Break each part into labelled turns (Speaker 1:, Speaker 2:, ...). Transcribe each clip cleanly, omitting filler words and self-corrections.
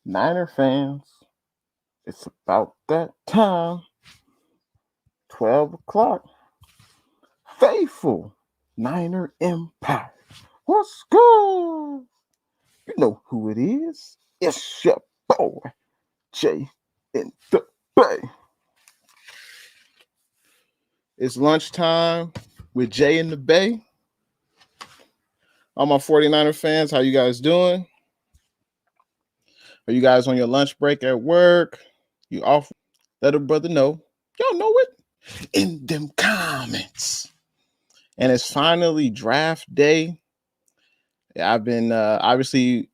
Speaker 1: Niner fans, it's about that time. 12 o'clock. Faithful Niner Empire. What's good? You know who it is. It's your boy, Jay in the Bay. It's lunchtime with Jay in the Bay. All my 49er fans, how you guys doing? Are you guys on your lunch break at work? You off? Let a brother know. Y'all know it in them comments. And it's finally draft day. I've been obviously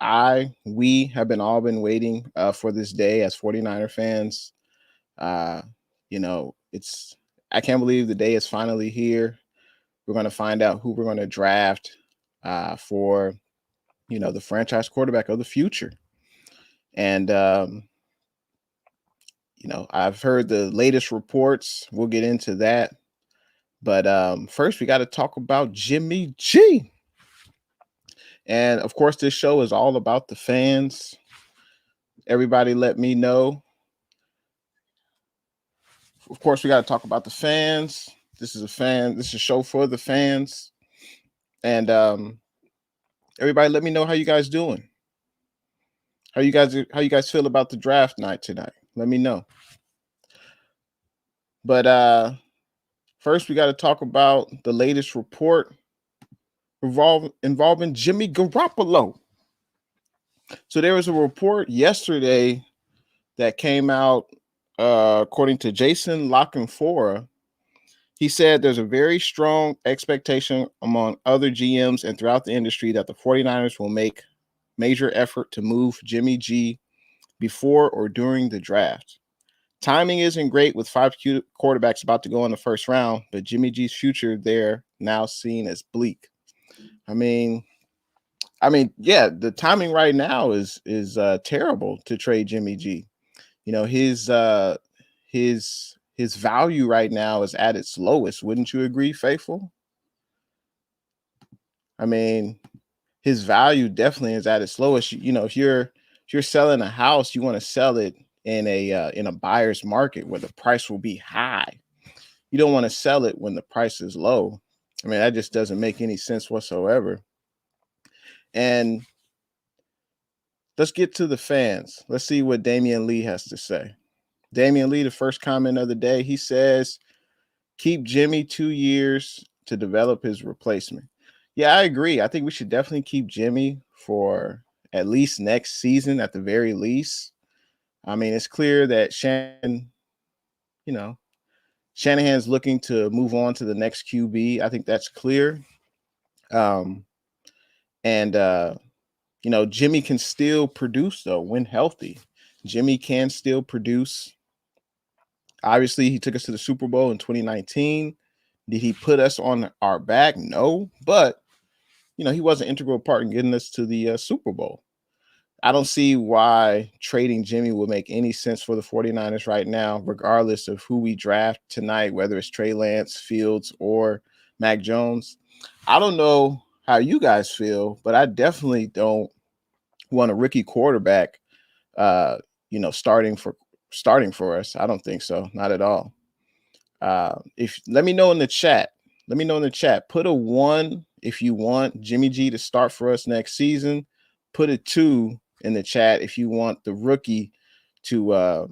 Speaker 1: we have been waiting for this day as 49er fans. Uh, it's I can't believe the day is finally here. We're going to find out who we're going to draft for the franchise quarterback of the future. And I've heard the latest reports. We'll get into that. But first, we got to talk about Jimmy G. And of course, this show is all about the fans. Everybody let me know. Of course, we got to talk about the fans. This is a show for the fans. And everybody let me know how you guys doing. How you guys feel about the draft night tonight? Let me know. But first, we got to talk about the latest report involving Jimmy Garoppolo. So there was a report yesterday that came out, according to Jason Lockenfora. He said there's a very strong expectation among other GMs and throughout the industry that the 49ers will make major effort to move Jimmy G before or during the draft. Timing isn't great with 5 quarterbacks about to go in the first round, but Jimmy G's future there now seen as bleak. I mean, yeah, the timing right now is terrible to trade Jimmy G. His value right now is at its lowest. Wouldn't you agree, Faithful? I mean, his value definitely is at its lowest. If you're selling a house, you want to sell it in a buyer's market where the price will be high. You don't want to sell it when the price is low. I mean, that just doesn't make any sense whatsoever. And let's get to the fans. Let's see what Damian Lee has to say. Damian Lee, the first comment of the day, he says, keep Jimmy 2 years to develop his replacement. Yeah, I agree. I think we should definitely keep Jimmy for at least next season, at the very least. I mean, it's clear that Shanahan's looking to move on to the next QB. I think that's clear. Jimmy can still produce, though, when healthy. Jimmy can still produce. Obviously, he took us to the Super Bowl in 2019. Did he put us on our back? No, but he was an integral part in getting us to the Super Bowl. I don't see why trading Jimmy would make any sense for the 49ers right now, regardless of who we draft tonight, whether it's Trey Lance, Fields, or Mac Jones. I don't know how you guys feel, but I definitely don't want a rookie quarterback, starting for us. I don't think so. Not at all. Let me know in the chat. Put a 1 if you want Jimmy G to start for us next season. Put a 2 in the chat if you want the rookie to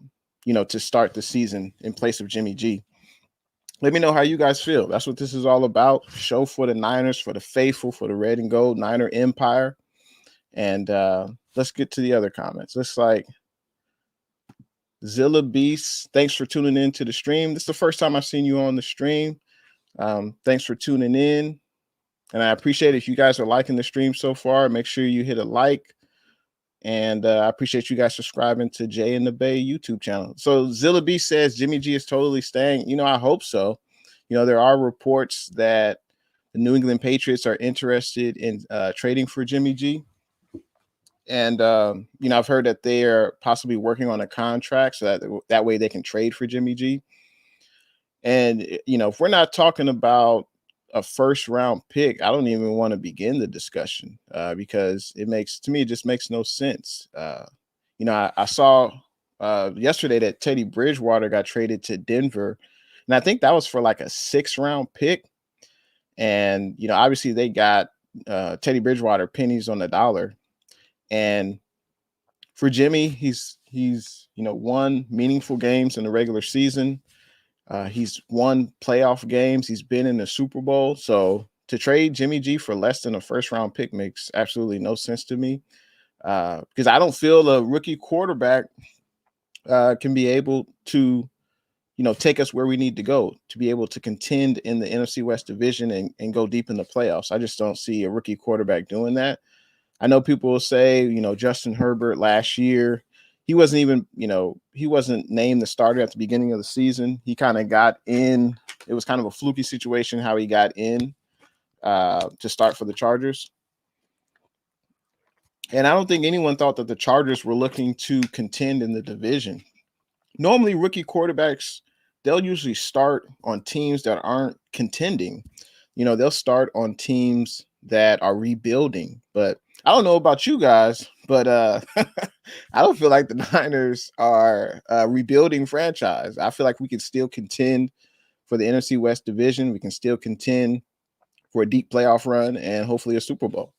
Speaker 1: start the season in place of Jimmy G. Let me know how you guys feel. That's what this is all about. Show for the Niners, for the faithful, for the red and gold Niner Empire. And let's get to the other comments. Looks like Zilla Beast, thanks for tuning in to the stream. This is the first time I've seen you on the stream. Thanks for tuning in. And I appreciate it if you guys are liking the stream so far. Make sure you hit a like. And I appreciate you guys subscribing to Jay in the Bay YouTube channel. So Zilla B says Jimmy G is totally staying. I hope so. There are reports that the New England Patriots are interested in trading for Jimmy G. And, I've heard that they are possibly working on a contract so that way they can trade for Jimmy G. And, if we're not talking about a first round pick, I don't even want to begin the discussion because it just makes no sense. I saw yesterday that Teddy Bridgewater got traded to Denver, and I think that was for like a 6th-round pick. And obviously they got Teddy Bridgewater pennies on the dollar. And for Jimmy, he's won meaningful games in the regular season. He's won playoff games. He's been in the Super Bowl. So to trade Jimmy G for less than a 1st-round pick makes absolutely no sense to me. Because I don't feel a rookie quarterback can be able to, take us where we need to go to be able to contend in the NFC West division and go deep in the playoffs. I just don't see a rookie quarterback doing that. I know people will say, Justin Herbert last year, he wasn't even, he wasn't named the starter at the beginning of the season. He kind of got in. It was kind of a fluky situation how he got in to start for the Chargers. And I don't think anyone thought that the Chargers were looking to contend in the division. Normally, rookie quarterbacks, they'll usually start on teams that aren't contending. They'll start on teams that are rebuilding. But I don't know about you guys, but I don't feel like the Niners are a rebuilding franchise. I feel like we can still contend for the NFC West division. We can still contend for a deep playoff run and hopefully a Super Bowl.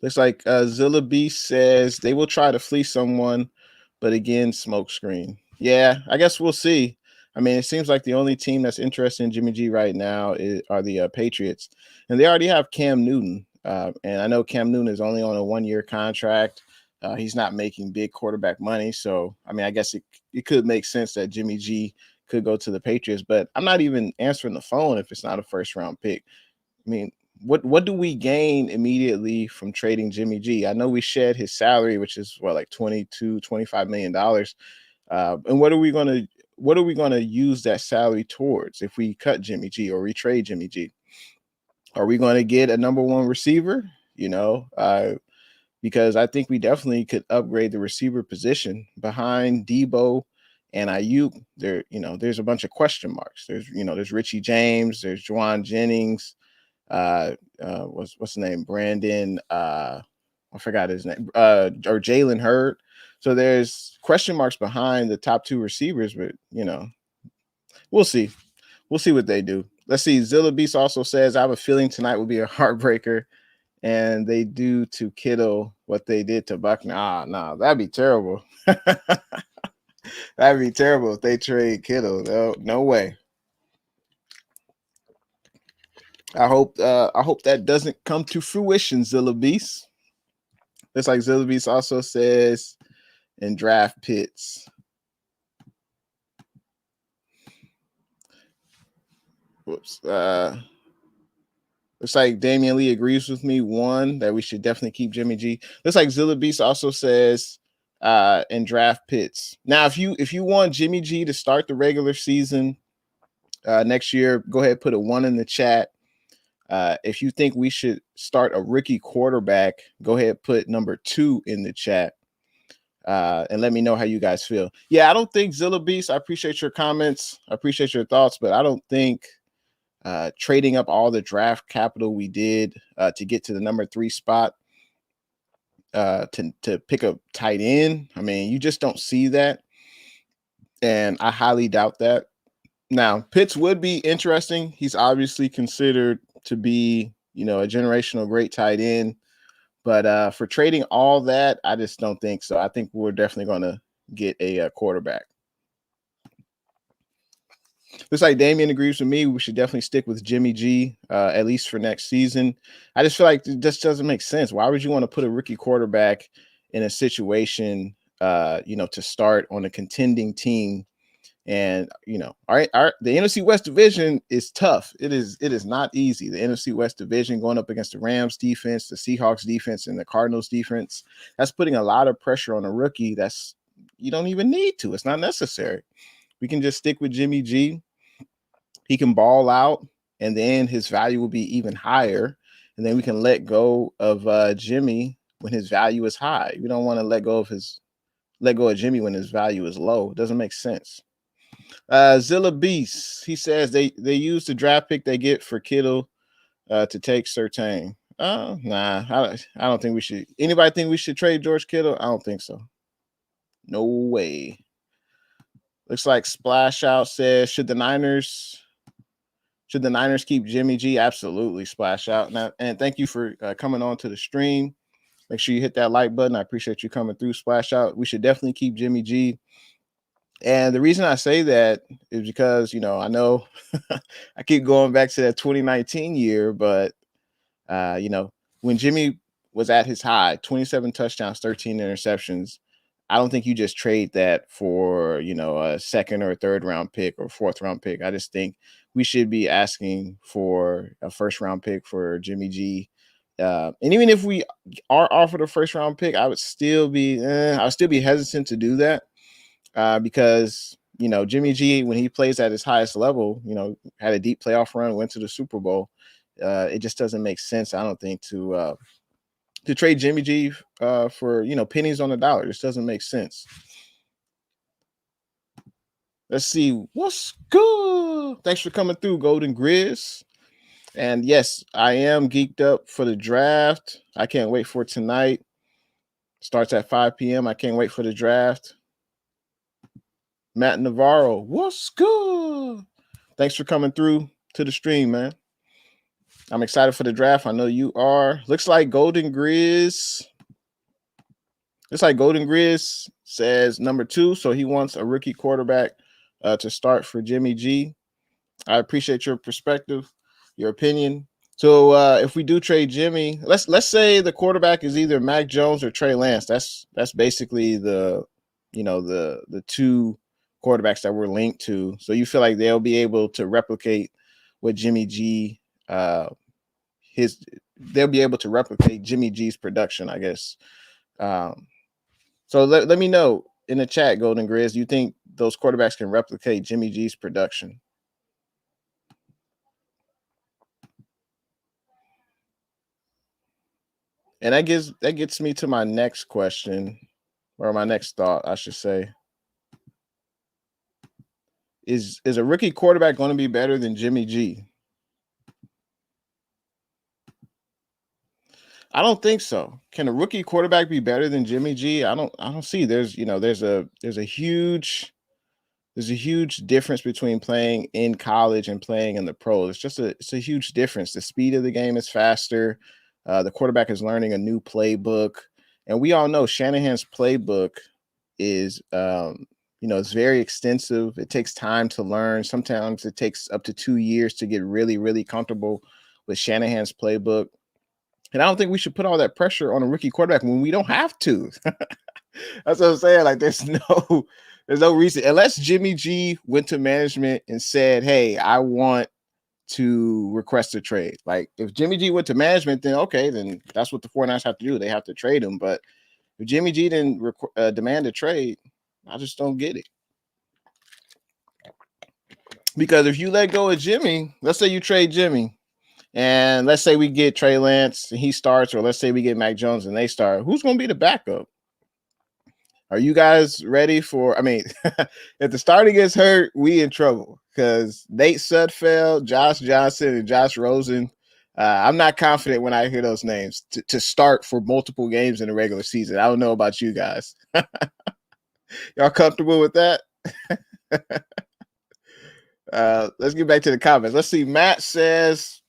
Speaker 1: Looks like Zilla B says they will try to fleece someone, but again, smoke screen. Yeah, I guess we'll see. I mean, it seems like the only team that's interested in Jimmy G right now are the Patriots, and they already have Cam Newton. And I know Cam Newton is only on a 1-year contract. He's not making big quarterback money, so I mean, I guess it could make sense that Jimmy G could go to the Patriots. But I'm not even answering the phone if it's not a 1st-round pick. I mean, what do we gain immediately from trading Jimmy G? I know we shed his salary, which is like $25 million. And what are we going to use that salary towards if we cut Jimmy G or retrade Jimmy G? Are we going to get a number 1 receiver? Because I think we definitely could upgrade the receiver position behind Debo and Ayuk. There's a bunch of question marks. There's Richie James, there's Juwan Jennings, what's his name? Brandon, I forgot his name, or Jalen Hurd. So there's question marks behind the top 2 receivers, but we'll see. We'll see what they do. Let's see. Zilla Beast also says, I have a feeling tonight will be a heartbreaker and they do to Kittle what they did to Buckner. No, that'd be terrible. That'd be terrible if they trade Kittle. No way. I hope that doesn't come to fruition, Zilla Beast. Looks like Zilla Beast also says in draft pits. Whoops. Looks like Damian Lee agrees with me. One, that we should definitely keep Jimmy G. Looks like Zilla Beast also says in draft pits. Now, if you want Jimmy G to start the regular season next year, go ahead, put a 1 in the chat. If you think we should start a rookie quarterback, go ahead, put number 2 in the chat. And let me know how you guys feel. Yeah, I don't think Zilla Beast, I appreciate your comments. I appreciate your thoughts, but I don't think trading up all the draft capital we did to get to the number 3 spot to pick a tight end. I mean, you just don't see that. And I highly doubt that. Now, Pitts would be interesting. He's obviously considered to be, a generational great tight end. But for trading all that, I just don't think so. I think we're definitely going to get a quarterback. Looks like Damian agrees with me. We should definitely stick with Jimmy G, at least for next season. I just feel like it just doesn't make sense. Why would you want to put a rookie quarterback in a situation, to start on a contending team? And all right, the NFC West division is tough. It is not easy. The NFC West division going up against the Rams defense, the Seahawks defense, and the Cardinals defense. That's putting a lot of pressure on a rookie. You don't even need to. It's not necessary. We can just stick with Jimmy G. He can ball out, and then his value will be even higher. And then we can let go of Jimmy when his value is high. We don't want to let go of Jimmy when his value is low. It doesn't make sense. Zilla Beast, he says they use the draft pick they get for Kittle to take Surtain. Nah, I don't think we should. Anybody think we should trade George Kittle? I don't think so. No way. Looks like Splash Out says, should the Niners keep Jimmy G? Absolutely, Splash Out. Now, and thank you for coming on to the stream. Make sure you hit that like button. I appreciate you coming through, Splash Out. We should definitely keep Jimmy G. And the reason I say that is because, I know I keep going back to that 2019 year, but, when Jimmy was at his high, 27 touchdowns, 13 interceptions, I don't think you just trade that for, a second or a third round pick or fourth round pick. I just think we should be asking for a first round pick for Jimmy G. And even if we are offered a first round pick, I would still be hesitant to do that. Because Jimmy G, when he plays at his highest level, had a deep playoff run, went to the Super Bowl. It just doesn't make sense, I don't think, to trade Jimmy G for pennies on the dollar. It just doesn't make sense. Let's see what's good. Thanks for coming through, Golden Grizz. And yes, I am geeked up for the draft. I can't wait for tonight. Starts at 5 p.m. I can't wait for the draft. Matt Navarro, what's good? Thanks for coming through to the stream, man. I'm excited for the draft. I know you are. Looks like Golden Grizz says number 2, so he wants a rookie quarterback to start for Jimmy G. I appreciate your perspective, your opinion. So if we do trade Jimmy, let's say the quarterback is either Mac Jones or Trey Lance. That's basically the two quarterbacks that we're linked to. So you feel like they'll be able to replicate what Jimmy G they'll be able to replicate Jimmy G's production, I guess. So let me know in the chat, Golden Grizz, do you think those quarterbacks can replicate Jimmy G's production? And that gets me to my next question, or my next thought, I should say. Is a rookie quarterback going to be better than Jimmy G? I don't think so. Can a rookie quarterback be better than Jimmy G? I don't see. There's a huge difference between playing in college and playing in the pros. It's a huge difference. The speed of the game is faster. The quarterback is learning a new playbook, and we all know Shanahan's playbook is it's very extensive. It takes time to learn. Sometimes it takes up to 2 years to get really, really comfortable with Shanahan's playbook. And I don't think we should put all that pressure on a rookie quarterback when we don't have to. That's what I'm saying. Like, there's no reason, unless Jimmy G went to management and said, hey, I want to request a trade. Like, if Jimmy G went to management, then okay, then that's what the 49ers have to do. They have to trade him. But if Jimmy G didn't demand a trade, I just don't get it. Because if you let go of Jimmy, let's say you trade Jimmy, and let's say we get Trey Lance and he starts, or let's say we get Mac Jones and they start, who's going to be the backup? Are you guys ready for, if the starter gets hurt, we in trouble, because Nate Sudfeld, Josh Johnson, and Josh Rosen, I'm not confident when I hear those names to start for multiple games in the regular season. I don't know about you guys. Y'all comfortable with that? Let's get back to the comments. Let's see. Matt says,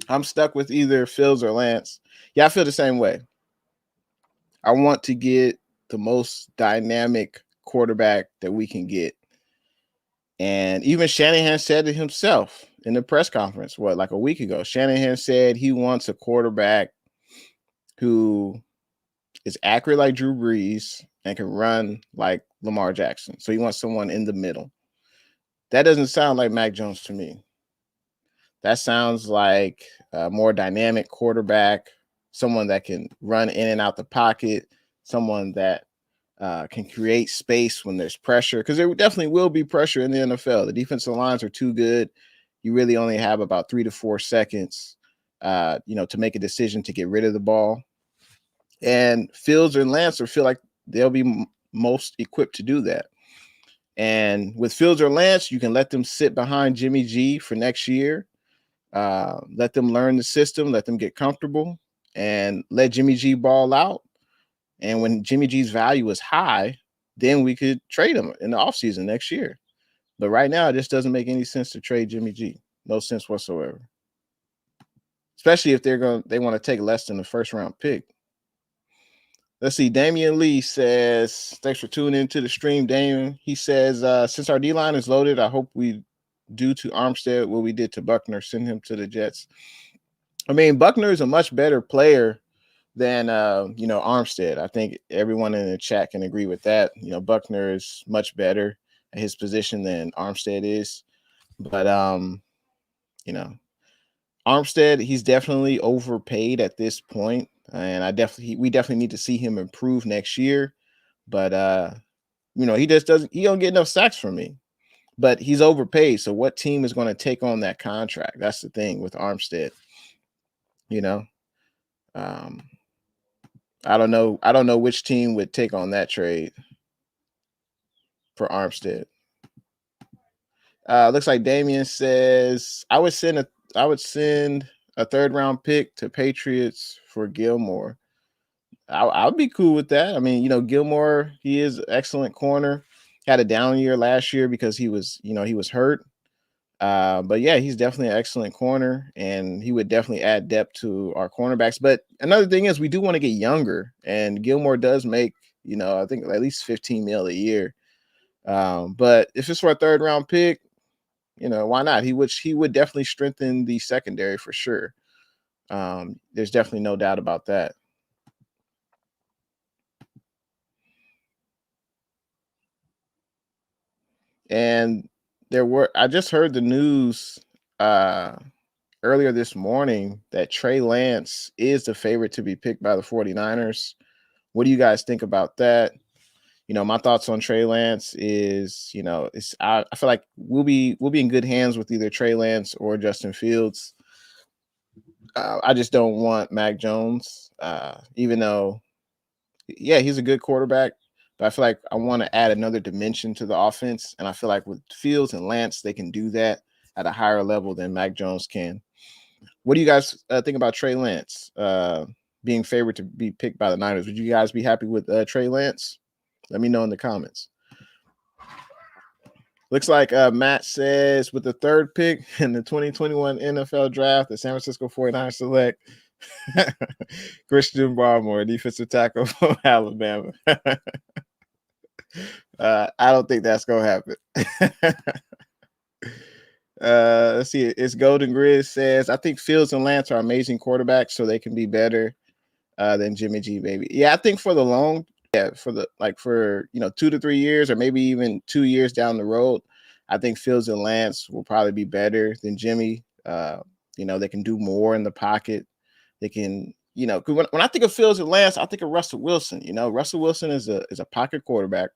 Speaker 1: I'm stuck with either Fields or Lance. Yeah, I feel the same way. I want to get the most dynamic quarterback that we can get. And even Shanahan said it himself in the press conference, like a week ago. Shanahan said he wants a quarterback who is accurate like Drew Brees and can run like Lamar Jackson. So he wants someone in the middle. That doesn't sound like Mac Jones to me. That sounds like a more dynamic quarterback, someone that can run in and out the pocket, someone that can create space when there's pressure, because there definitely will be pressure in the NFL. The defensive lines are too good. You really only have about 3 to 4 seconds, to make a decision to get rid of the ball. And Fields and Lance feel like they'll be most equipped to do that. And with Fields or Lance, you can let them sit behind Jimmy G for next year. Let them learn the system, let them get comfortable. and let Jimmy G ball out. And when Jimmy G's value is high, then we could trade him in the offseason next year. But right now, it just doesn't make any sense to trade Jimmy G. No sense whatsoever. Especially if they want to take less than the first round pick. Let's see. Damian Lee says, thanks for tuning into the stream, Damian. He says, since our D-line is loaded, I hope we do to Armstead what we did to Buckner, send him to the Jets. I mean, Buckner is a much better player than Armstead. I think everyone in the chat can agree with that. Buckner is much better at his position than Armstead is. But Armstead, he's definitely overpaid at this point, and we definitely need to see him improve next year. But he just doesn't. He don't get enough sacks from me. But he's overpaid. So what team is going to take on that contract? That's the thing with Armstead. I don't know. I don't know which team would take on that trade for Armstead. Looks like Damian says I would send a third round pick to Patriots for Gilmore. I would be cool with that. I mean, Gilmore, he is an excellent corner. Had a down year last year because he was hurt. But yeah, he's definitely an excellent corner, and he would definitely add depth to our cornerbacks. But another thing is we do want to get younger, and Gilmore does make, I think at least 15 mil a year. But if it's for a third round pick, why not? He would definitely strengthen the secondary for sure. There's definitely no doubt about that. And I just heard the news earlier this morning that Trey Lance is the favorite to be picked by the 49ers. What do you guys think about that? My thoughts on Trey Lance is, I feel like we'll be in good hands with either Trey Lance or Justin Fields. I just don't want Mac Jones, even though, yeah, he's a good quarterback. But I feel like I want to add another dimension to the offense. And I feel like with Fields and Lance, they can do that at a higher level than Mac Jones can. What do you guys think about Trey Lance being favored to be picked by the Niners? Would you guys be happy with Trey Lance? Let me know in the comments. Looks like Matt says with the third pick in the 2021 NFL draft, the San Francisco 49ers select Christian Barmore, defensive tackle from Alabama. I don't think that's going to happen. Let's see. It's Golden Grid says, I think Fields and Lance are amazing quarterbacks, so they can be better than Jimmy G, baby. Yeah, I think for the for 2 to 3 years, or maybe even 2 years down the road, I think Fields and Lance will probably be better than Jimmy. They can do more in the pocket. They can, when I think of Fields and Lance, I think of Russell Wilson. Russell Wilson is a pocket quarterback.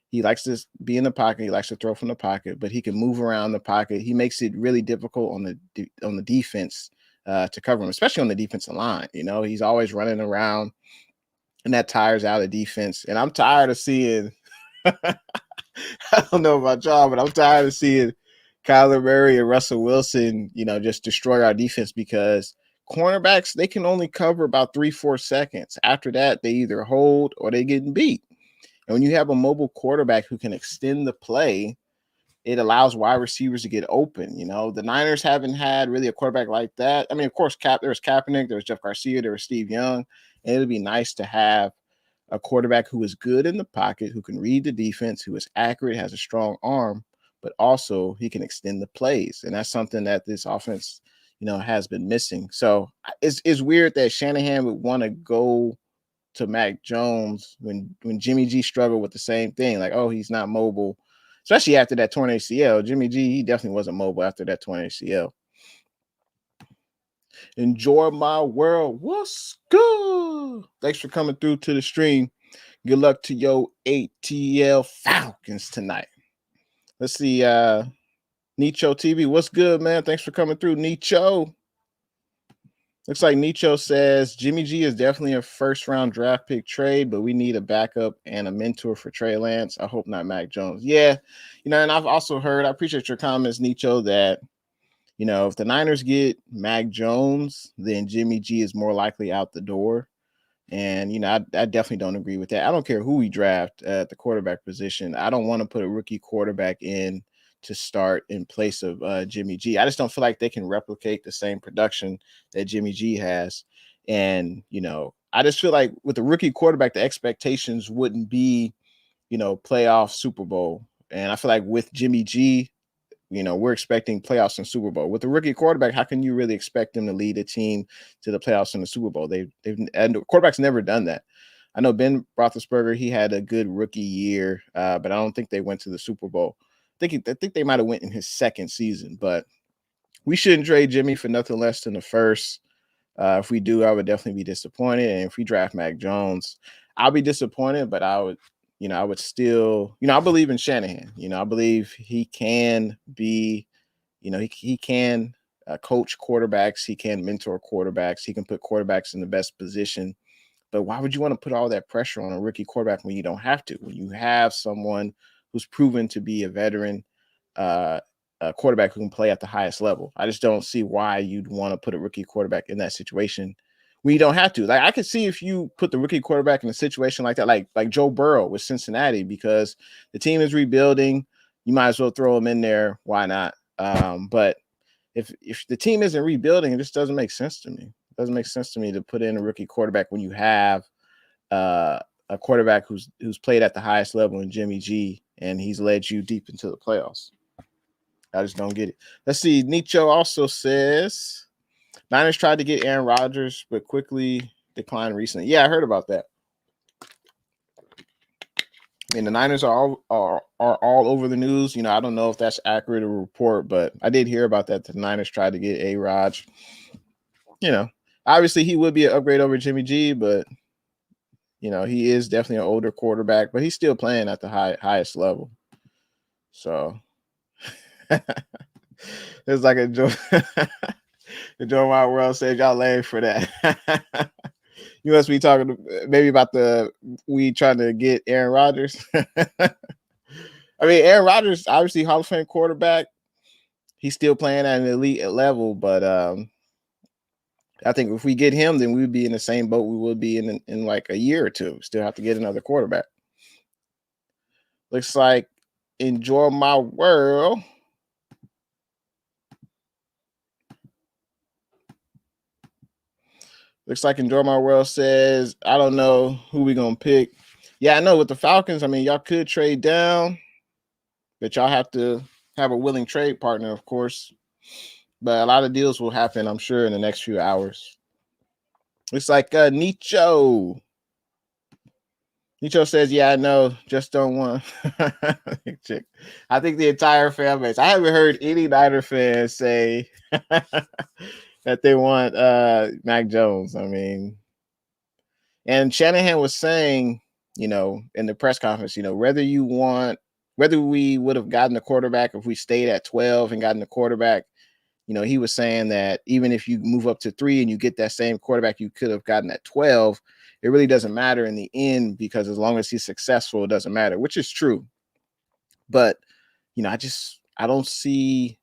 Speaker 1: He likes to be in the pocket. He likes to throw from the pocket, but he can move around the pocket. He makes it really difficult on the defense to cover him, especially on the defensive line. He's always running around, and that tires out the defense. And I'm tired of seeing I don't know about y'all, but I'm tired of seeing Kyler Murray and Russell Wilson, just destroy our defense, because cornerbacks, they can only cover about 3-4 seconds. After that, they either hold or they get beat. And when you have a mobile quarterback who can extend the play, it allows wide receivers to get open. The Niners haven't had really a quarterback like that. I mean, of course, there was Kaepernick, there was Jeff Garcia, there was Steve Young, and it would be nice to have a quarterback who is good in the pocket, who can read the defense, who is accurate, has a strong arm, but also he can extend the plays. And that's something that this offense, has been missing. So it's weird that Shanahan would want to go to Mac Jones when Jimmy G struggled with the same thing. Like, oh, he's not mobile, especially after that torn ACL. Jimmy G, he definitely wasn't mobile after that torn ACL. Enjoy my world. What's good? Thanks for coming through to the stream. Good luck to your ATL Falcons tonight. Let's see. Nicho TV, what's good, man? Thanks for coming through, Nicho. Looks like Nicho says Jimmy G is definitely a first-round draft pick trade, but we need a backup and a mentor for Trey Lance. I hope not Mac Jones. Yeah, and I've also heard, I appreciate your comments, Nicho, that, If the Niners get Mac Jones, then Jimmy G is more likely out the door. And, I definitely don't agree with that. I don't care who we draft at the quarterback position. I don't want to put a rookie quarterback in to start in place of Jimmy G. I just don't feel like they can replicate the same production that Jimmy G has. And, I just feel like with the rookie quarterback, the expectations wouldn't be, playoff Super Bowl. And I feel like with Jimmy G, we're expecting playoffs and Super Bowl. With the rookie quarterback, how can you really expect them to lead a team to the playoffs and the Super Bowl? And the quarterback's never done that. I know Ben Roethlisberger, he had a good rookie year, but I don't think they went to the Super Bowl. I think they might have went in his second season, but we shouldn't trade Jimmy for nothing less than the first. If we do, I would definitely be disappointed. And if we draft Mac Jones, I'll be disappointed, but I would still, I believe in Shanahan. I believe he can be, he can coach quarterbacks. He can mentor quarterbacks. He can put quarterbacks in the best position. But why would you want to put all that pressure on a rookie quarterback when you don't have to? When you have someone who's proven to be a veteran a quarterback who can play at the highest level. I just don't see why you'd want to put a rookie quarterback in that situation when you don't have to. Like I could see if you put the rookie quarterback in a situation like that, like Joe Burrow with Cincinnati, because the team is rebuilding. You might as well throw him in there. Why not? But if the team isn't rebuilding, it just doesn't make sense to me. It doesn't make sense to me to put in a rookie quarterback when you have a quarterback who's played at the highest level in Jimmy G, and he's led you deep into the playoffs. I just don't get it. Let's see. Nicho also says Niners tried to get Aaron Rodgers, but quickly declined recently. Yeah, I heard about that. I mean, the Niners are all over the news. I don't know if that's accurate or report, but I did hear about that. The Niners tried to get A-Rod. Obviously he would be an upgrade over Jimmy G, but he is definitely an older quarterback, but he's still playing at the highest level. So it's like a joke. The Joe Wild World says y'all lame for that. You must be talking maybe about we trying to get Aaron Rodgers. I mean, Aaron Rodgers, obviously Hall of Fame quarterback. He's still playing at an elite level, but I think if we get him, then we would be in the same boat we would be in like a year or two. Still have to get another quarterback. Looks like Enjoy My World. Looks like Enjoy My World says, I don't know who we going to pick. Yeah, I know with the Falcons, I mean, y'all could trade down, but y'all have to have a willing trade partner, of course. But a lot of deals will happen, I'm sure, in the next few hours. Looks like Nicho. Nicho says, yeah, I know, just don't want. I think the entire fan base. I haven't heard any Niner fans say that they want Mac Jones. I mean, and Shanahan was saying, in the press conference, whether we would have gotten the quarterback if we stayed at 12 and gotten the quarterback, he was saying that even if you move up to 3 and you get that same quarterback you could have gotten at 12, it really doesn't matter in the end, because as long as he's successful, it doesn't matter, which is true. But, I just don't see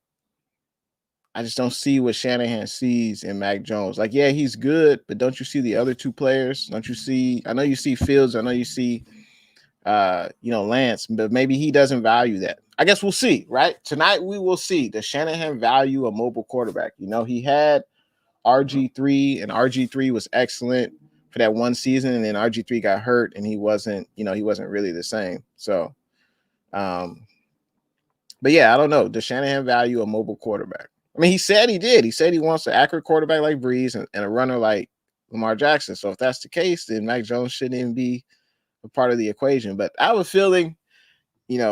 Speaker 1: what Shanahan sees in Mac Jones. Like, yeah, he's good, but don't you see the other two players? Don't you see? I know you see Fields. I know you see, Lance, but maybe he doesn't value that. I guess we'll see, right? Tonight we will see. Does Shanahan value a mobile quarterback? He had RG3, and RG3 was excellent for that one season, and then RG3 got hurt, and he wasn't really the same. So, but yeah, I don't know. Does Shanahan value a mobile quarterback? I mean, he said he did. He said he wants an accurate quarterback like Breeze and a runner like Lamar Jackson. So if that's the case, then Mac Jones shouldn't even be a part of the equation. But I have a feeling,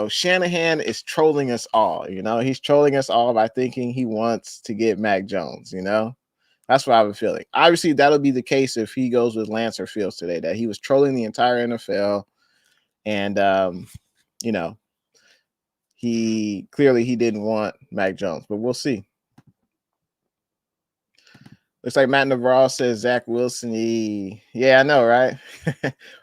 Speaker 1: Shanahan is trolling us all. He's trolling us all by thinking he wants to get Mac Jones. That's what I have a feeling. Obviously, that'll be the case if he goes with Lance or Fields today, that he was trolling the entire NFL. And, he didn't want Mac Jones, but we'll see. Looks like Matt Navarro says Zach Wilson. Yeah, I know, right?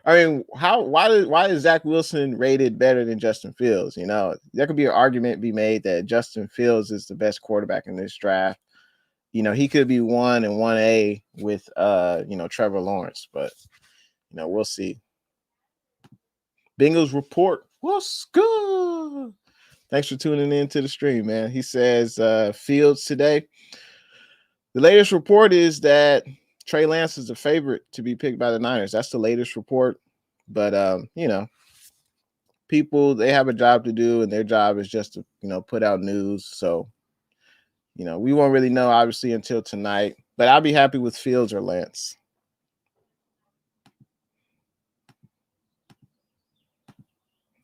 Speaker 1: I mean, why is Zach Wilson rated better than Justin Fields? You know, there could be an argument be made that Justin Fields is the best quarterback in this draft. You know, he could be 1 and 1A with Trevor Lawrence, but we'll see. Bengals report. What's good? Thanks for tuning in to the stream, man. He says Fields today. The latest report is that Trey Lance is the favorite to be picked by the Niners. That's the latest report. But people, they have a job to do, and their job is just to put out news. So we won't really know obviously until tonight. But I'll be happy with Fields or Lance.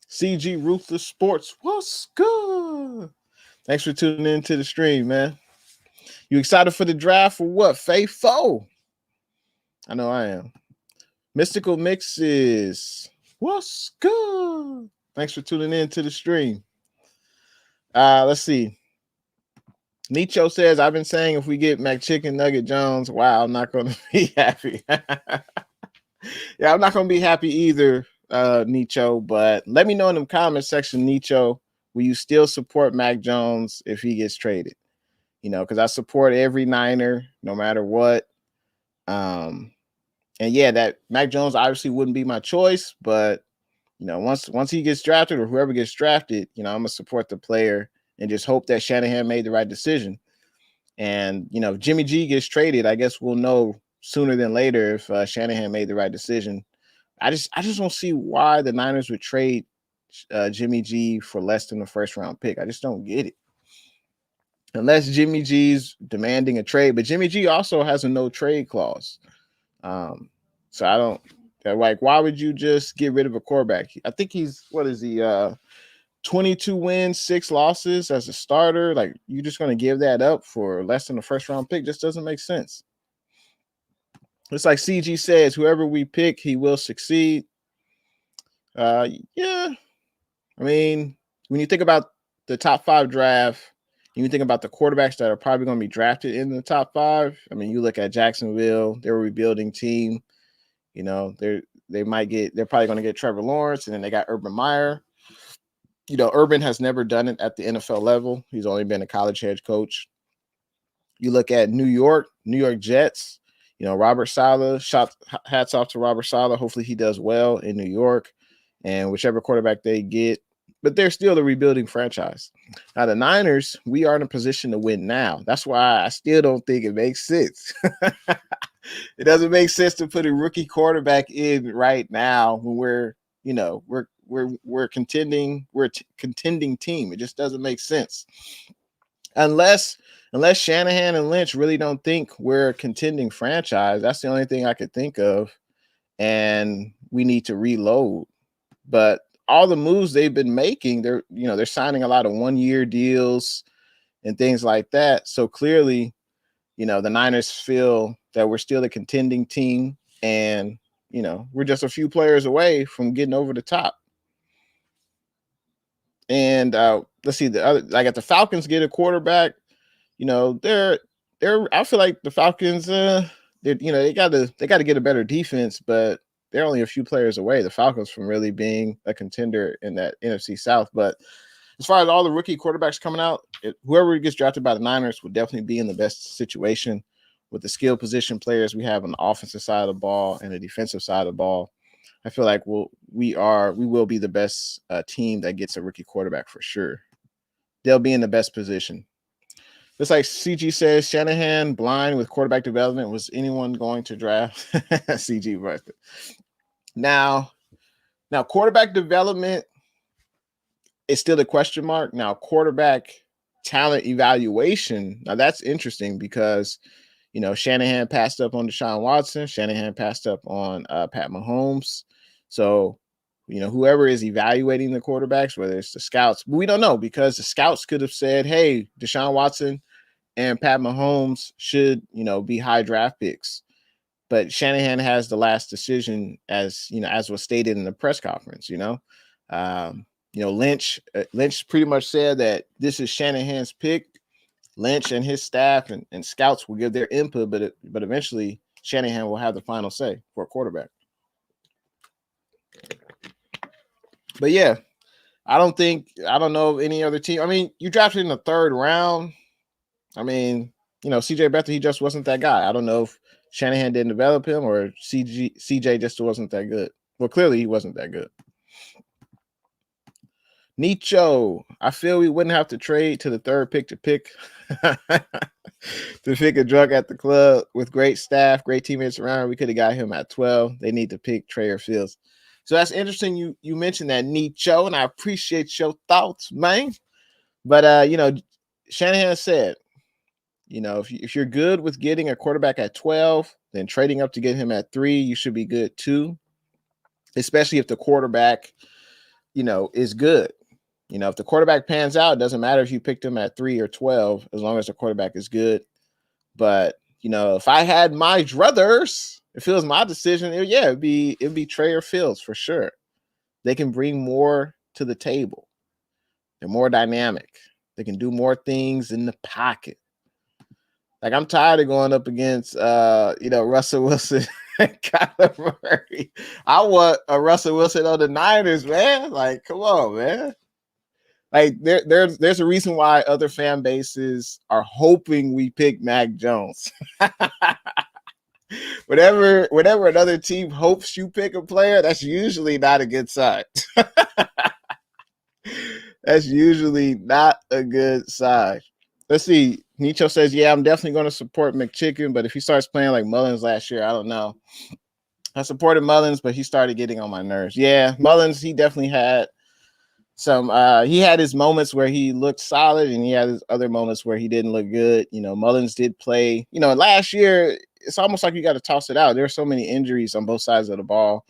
Speaker 1: CG Ruthless Sports. What's good? Thanks for tuning in to the stream, man. You excited for the draft or what? Faithful. I know I am. Mystical Mixes. What's good? Thanks for tuning in to the stream. Let's see. Nicho says, I've been saying if we get McChicken Nugget Jones, wow, I'm not going to be happy. Yeah, I'm not going to be happy either, Nicho, but let me know in the comment section, Nicho, will you still support Mac Jones if he gets traded? Because I support every Niner, no matter what. And yeah, that Mac Jones obviously wouldn't be my choice, but once he gets drafted or whoever gets drafted, I'm gonna support the player and just hope that Shanahan made the right decision. And if Jimmy G gets traded, I guess we'll know sooner than later if Shanahan made the right decision. I just don't see why the Niners would trade Jimmy G for less than the first round pick. I just don't get it. Unless Jimmy G's demanding a trade, but Jimmy G also has a no trade clause. So I don't like, why would you just get rid of a quarterback? I think he's, 22 wins, 6 losses as a starter. Like, you're just going to give that up for less than a first round pick? Just doesn't make sense. It's like CG says, whoever we pick, he will succeed. Yeah. I mean, when you think about the top 5 draft, you think about the quarterbacks that are probably going to be drafted in the top 5. I mean, you look at Jacksonville, they're a rebuilding team. They're probably going to get Trevor Lawrence, and then they got Urban Meyer. Urban has never done it at the NFL level. He's only been a college head coach. You look at New York Jets, Robert Saleh, hats off to Robert Saleh. Hopefully he does well in New York and whichever quarterback they get. But they're still a rebuilding franchise. Now, the Niners, we are in a position to win now. That's why I still don't think it makes sense. It doesn't make sense to put a rookie quarterback in right now when we're contending. We're a contending team. It just doesn't make sense. Unless Shanahan and Lynch really don't think we're a contending franchise. That's the only thing I could think of. And we need to reload. But all the moves they've been making, they're signing a lot of 1-year deals and things like that. So clearly, the Niners feel that we're still a contending team, and we're just a few players away from getting over the top. And let's see, the other, like, if the Falcons get a quarterback, they're I feel like the Falcons, they got to get a better defense, but they're only a few players away, the Falcons, from really being a contender in that NFC South. But as far as all the rookie quarterbacks coming out, whoever gets drafted by the Niners will definitely be in the best situation with the skill position players we have on the offensive side of the ball and the defensive side of the ball. I feel like we will be the best team that gets a rookie quarterback for sure. They'll be in the best position. Just like CG says, Shanahan blind with quarterback development. Was anyone going to draft CG? Right. Now, quarterback development is still a question mark. Now, quarterback talent evaluation. Now, that's interesting because, Shanahan passed up on Deshaun Watson. Shanahan passed up on Pat Mahomes. So, whoever is evaluating the quarterbacks, whether it's the scouts, but we don't know, because the scouts could have said, hey, Deshaun Watson and Pat Mahomes should, be high draft picks. But Shanahan has the last decision, as was stated in the press conference. Lynch pretty much said that this is Shanahan's pick, Lynch and his staff and scouts will give their input, but eventually Shanahan will have the final say for a quarterback. But yeah, I don't know of any other team. I mean, you drafted in the 3rd round. I mean, CJ Beathard, he just wasn't that guy. I don't know if Shanahan didn't develop him or CJ just wasn't that good. Well, clearly he wasn't that good. Nicho, I feel we wouldn't have to trade to the 3rd pick to pick a drug at the club with great staff, great teammates around. We could have got him at 12. They need to pick Trayer Fields. So that's interesting. You mentioned that, Nicho, and I appreciate your thoughts, man. But Shanahan said, if you're good with getting a quarterback at 12, then trading up to get him at 3, you should be good too. Especially if the quarterback, is good. If the quarterback pans out, it doesn't matter if you picked him at 3 or 12, as long as the quarterback is good. But, if I had my druthers, if it was my decision, it'd be Trayer Fields for sure. They can bring more to the table. They're more dynamic. They can do more things in the pocket. Like, I'm tired of going up against, Russell Wilson and Kyler Murray. I want a Russell Wilson on the Niners, man. Like, come on, man. Like, there's a reason why other fan bases are hoping we pick Mac Jones. Whenever another team hopes you pick a player, that's usually not a good sign. That's usually not a good sign. Let's see. Nicho says, yeah, I'm definitely going to support McChicken, but if he starts playing like Mullins last year, I don't know. I supported Mullins, but he started getting on my nerves. Yeah, Mullins, he definitely had he had his moments where he looked solid, and he had his other moments where he didn't look good. Mullins did play, last year, it's almost like you got to toss it out. There were so many injuries on both sides of the ball.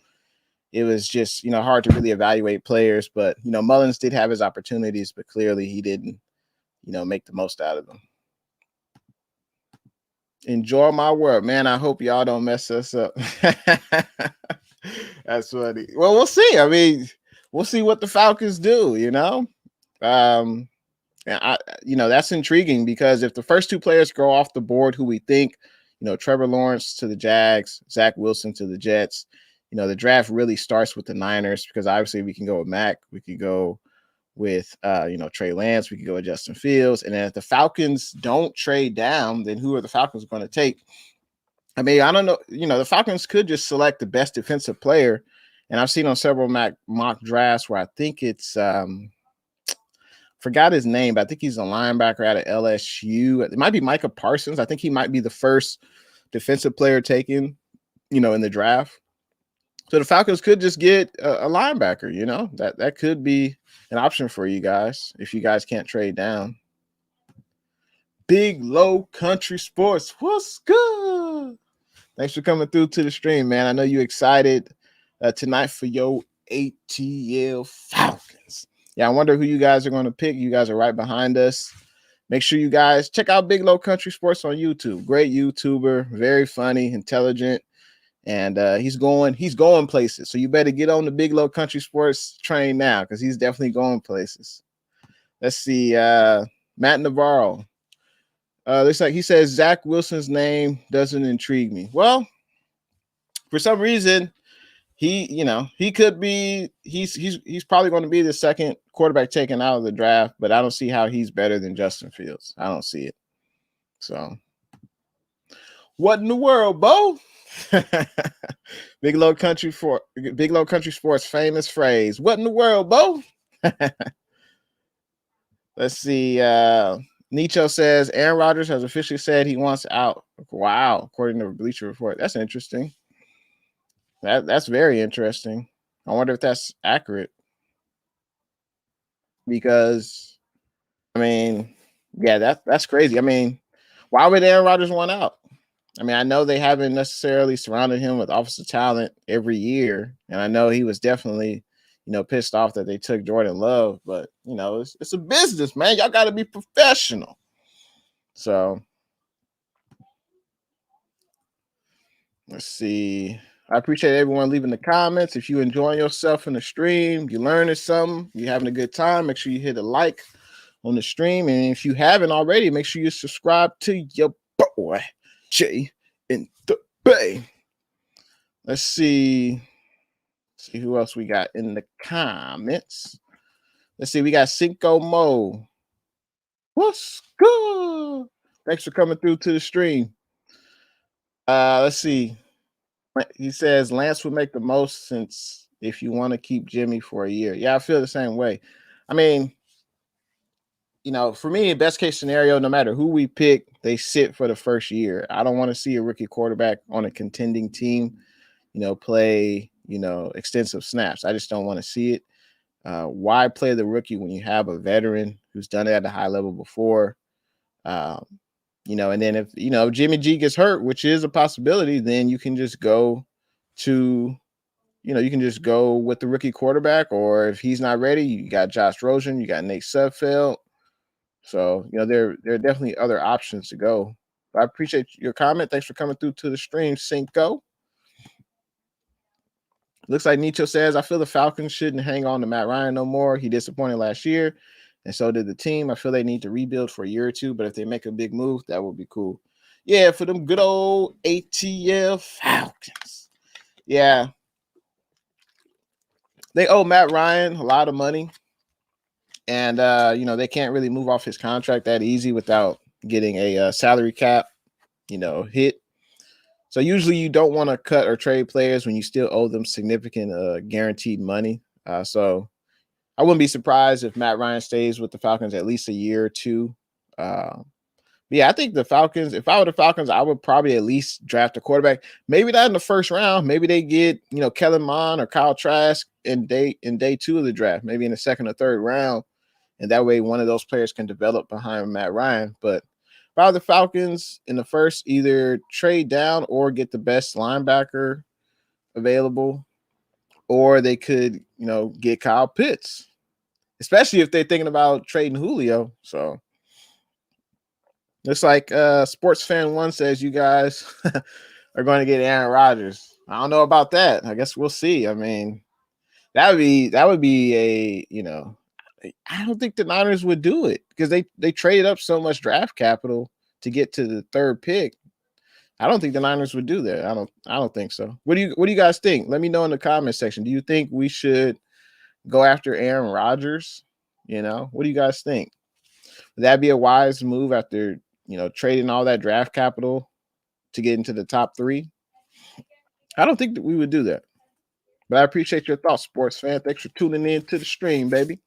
Speaker 1: It was just, hard to really evaluate players, but, Mullins did have his opportunities, but clearly he didn't, make the most out of them. Enjoy my work, man. I hope y'all don't mess us up. That's funny. Well, we'll see. I mean, we'll see what the Falcons do, and that's intriguing because if the first 2 players go off the board who we think, Trevor Lawrence to the Jags, Zach Wilson to the Jets, the draft really starts with the Niners because obviously we can go with Mac, we could go with Trey Lance, we could go with Justin Fields, and then if the Falcons don't trade down, then who are the Falcons going to take? I mean, I don't know. The Falcons could just select the best defensive player, and I've seen on several mock drafts where I think it's forgot his name, but I think he's a linebacker out of LSU. It might be Micah Parsons. I think he might be the first defensive player taken, in the draft. So the Falcons could just get a linebacker, that could be an option for you guys if you guys can't trade down. Big Low Country Sports, what's good? Thanks for coming through to the stream, man. I know you're excited tonight for your ATL Falcons. Yeah, I wonder who you guys are going to pick. You guys are right behind us. Make sure you guys check out Big Low Country Sports on YouTube. Great YouTuber, very funny, intelligent. And he's going places. So you better get on the Big Low Country Sports train now because he's definitely going places. Let's see. Matt Navarro. Looks like he says Zach Wilson's name doesn't intrigue me. Well, for some reason, he could be. He's probably going to be the second quarterback taken out of the draft, but I don't see how he's better than Justin Fields. I don't see it. So, what in the world, Bo? Big Low Country Sports famous phrase. What in the world, Bo? Let's see. Nicho says Aaron Rodgers has officially said he wants out. Wow, according to Bleacher Report. That's interesting. That's very interesting. I wonder if that's accurate. Because, I mean, yeah, that's crazy. I mean, why would Aaron Rodgers want out? I mean, I know they haven't necessarily surrounded him with offensive talent every year, and I know he was definitely, pissed off that they took Jordan Love, but it's a business, man. Y'all got to be professional. So let's see. I appreciate everyone leaving the comments. If you enjoying yourself in the stream, you learning something, you having a good time, make sure you hit a like on the stream. And if you haven't already, make sure you subscribe to your boy, Jay in the Bay. Let's see who else we got in the comments. Let's see, we got Cinco Mo. What's good? Thanks for coming through to the stream. Let's see. He says Lance would make the most sense if you want to keep Jimmy for a year. Yeah, I feel the same way. I mean, for me, best case scenario, no matter who we pick, they sit for the first year. I don't want to see a rookie quarterback on a contending team, play, extensive snaps. I just don't want to see it. Why play the rookie when you have a veteran who's done it at a high level before? And then if Jimmy G gets hurt, which is a possibility, then you can just go to, you can just go with the rookie quarterback, or if he's not ready, you got Josh Rosen, you got Nate Sudfeld. So, there are definitely other options to go. But I appreciate your comment. Thanks for coming through to the stream, Cinco. Looks like Nicho says, I feel the Falcons shouldn't hang on to Matt Ryan no more. He disappointed last year, and so did the team. I feel they need to rebuild for a year or two, but if they make a big move, that would be cool. Yeah, for them good old ATL Falcons. Yeah. They owe Matt Ryan a lot of money, and, they can't really move off his contract that easy without getting a salary cap, hit. So usually you don't want to cut or trade players when you still owe them significant guaranteed money. So I wouldn't be surprised if Matt Ryan stays with the Falcons at least a year or two. Yeah, I think the Falcons, if I were the Falcons, I would probably at least draft a quarterback. Maybe not in the first round. Maybe they get, Kellen Mond or Kyle Trask in day 2 of the draft, maybe in the second or third round. And that way one of those players can develop behind Matt Ryan. But if I were the Falcons in the first, either trade down or get the best linebacker available, or they could, get Kyle Pitts, especially if they're thinking about trading Julio. So looks like Sports Fan 1 says you guys are going to get Aaron Rodgers. I don't know about that. I guess we'll see. I mean, that would be a, I don't think the Niners would do it because they traded up so much draft capital to get to the third pick. I don't think the Niners would do that. I don't think so. What do you guys think? Let me know in the comment section. Do you think we should go after Aaron Rodgers? What do you guys think? Would that be a wise move after, trading all that draft capital to get into the top 3? I don't think that we would do that. But I appreciate your thoughts, sports fan. Thanks for tuning in to the stream, baby.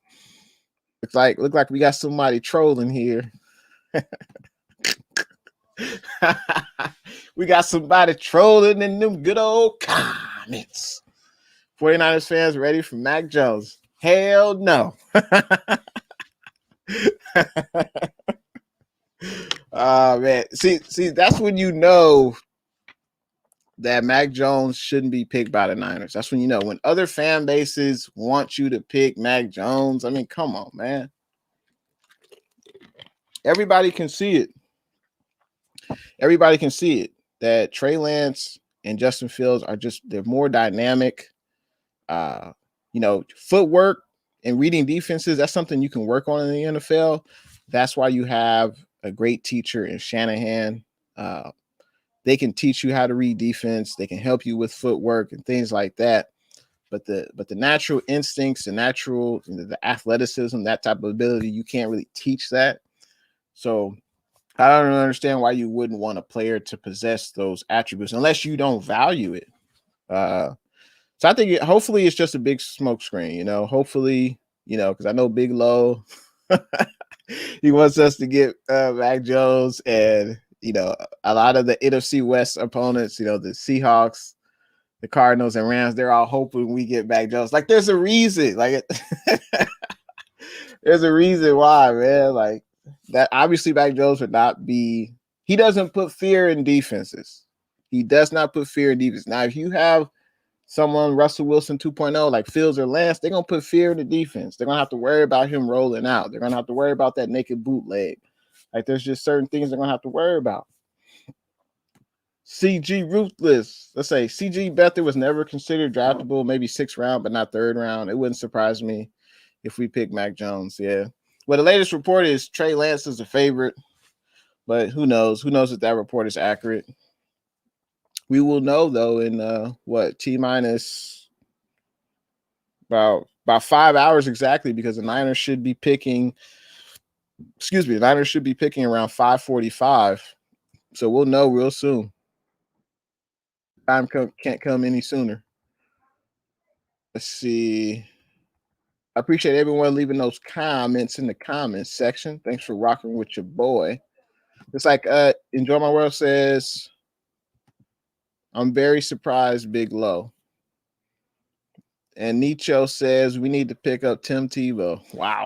Speaker 1: Look like we got somebody trolling here. We got somebody trolling in them good old comments. 49ers fans ready for Mac Jones? Hell no. Man. See, that's when you know that Mac Jones shouldn't be picked by the Niners. That's when when other fan bases want you to pick Mac Jones. I mean, come on, man. Everybody can see it. Everybody can see it that Trey Lance and Justin Fields they're more dynamic. Footwork and reading defenses, that's something you can work on in the NFL. That's why you have a great teacher in Shanahan. They can teach you how to read defense. They can help you with footwork and things like that. But the natural instincts, the natural, the athleticism, that type of ability, you can't really teach that. So I don't understand why you wouldn't want a player to possess those attributes unless you don't value it. So I think hopefully it's just a big smoke screen, hopefully, because I know Big Low, he wants us to get Mac Jones, and, a lot of the NFC West opponents, the Seahawks, the Cardinals and Rams, they're all hoping we get Mac Jones. Like, there's a reason. Like, there's a reason why, man. Like, that obviously Mac Jones would not be. He doesn't put fear in defenses. He does not put fear in defense. Now, if you have someone, Russell Wilson 2.0, like Fields or Lance, they're going to put fear in the defense. They're going to have to worry about him rolling out. They're going to have to worry about that naked bootleg. Like, there's just certain things they're going to have to worry about. CG Ruthless. Let's say CG Beathard was never considered draftable, maybe 6th round, but not 3rd round. It wouldn't surprise me if we pick Mac Jones. Yeah. Well, the latest report is Trey Lance is the favorite, but who knows? Who knows if that report is accurate? We will know though in what T minus about 5 hours exactly, because the Niners should be picking. Excuse me, the Niners should be picking around 5:45. So we'll know real soon. Can't come any sooner. Let's see. I appreciate everyone leaving those comments in the comments section. Thanks for rocking with your boy. It's like Enjoy My World says, I'm very surprised, Big Low. And Nicho says we need to pick up Tim Tebow. Wow.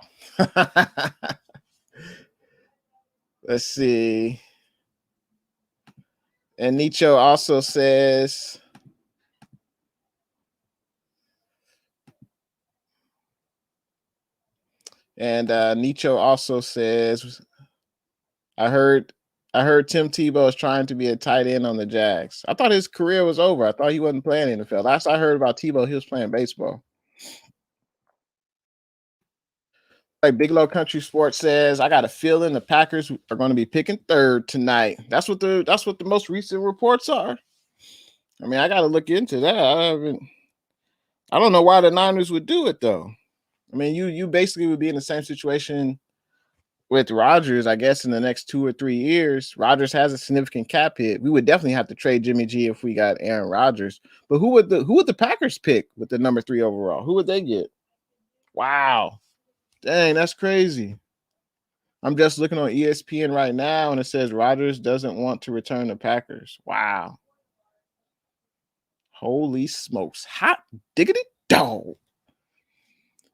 Speaker 1: Let's see. And Nicho also says, Nicho also says, I heard Tim Tebow is trying to be a tight end on the Jags. I thought his career was over. I thought he wasn't playing in the NFL. Last I heard about Tebow, he was playing baseball. Like Big Low Country Sports says, I got a feeling the Packers are going to be picking third tonight. That's what the most recent reports are. I mean, I got to look into that. I don't know why the Niners would do it though. I mean, you basically would be in the same situation with Rodgers, I guess, in the next 2 or 3 years. Rodgers has a significant cap hit. We would definitely have to trade Jimmy G if we got Aaron Rodgers. But who would the Packers pick with the number 3 overall? Who would they get? Wow. Dang, that's crazy. I'm just looking on ESPN right now, and it says Rodgers doesn't want to return to Packers. Wow. Holy smokes. Hot diggity dog.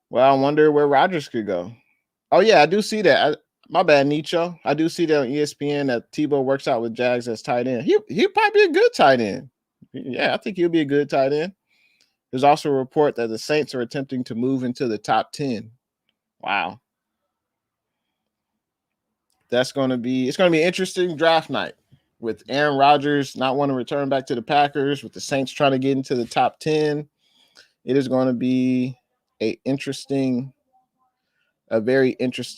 Speaker 1: Well, I wonder where Rodgers could go. Oh, yeah, I do see that. My bad, Nicho. I do see that on ESPN that Tebow works out with Jags as tight end. He'd probably be a good tight end. Yeah, I think he'll be a good tight end. There's also a report that the Saints are attempting to move into the top 10. Wow. It's going to be an interesting draft night with Aaron Rodgers not wanting to return back to the Packers, with the Saints trying to get into the top 10. It is going to be a very interesting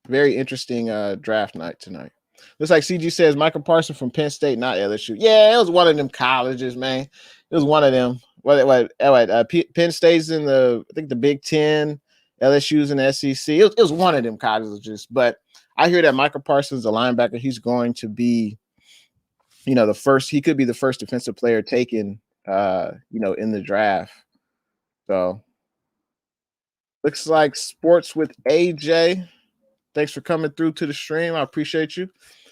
Speaker 1: draft night tonight. Looks like CG says Michael Parsons from Penn State, not LSU. Yeah, it was one of them colleges, man. It was one of them. Penn State's in I think the Big Ten. LSU's in the SEC. It was one of them colleges. But I hear that Michael Parsons, the linebacker, he's going to be, the first. He could be the first defensive player taken, in the draft. So looks like Sports with AJ. Thanks for coming through to the stream. I appreciate you.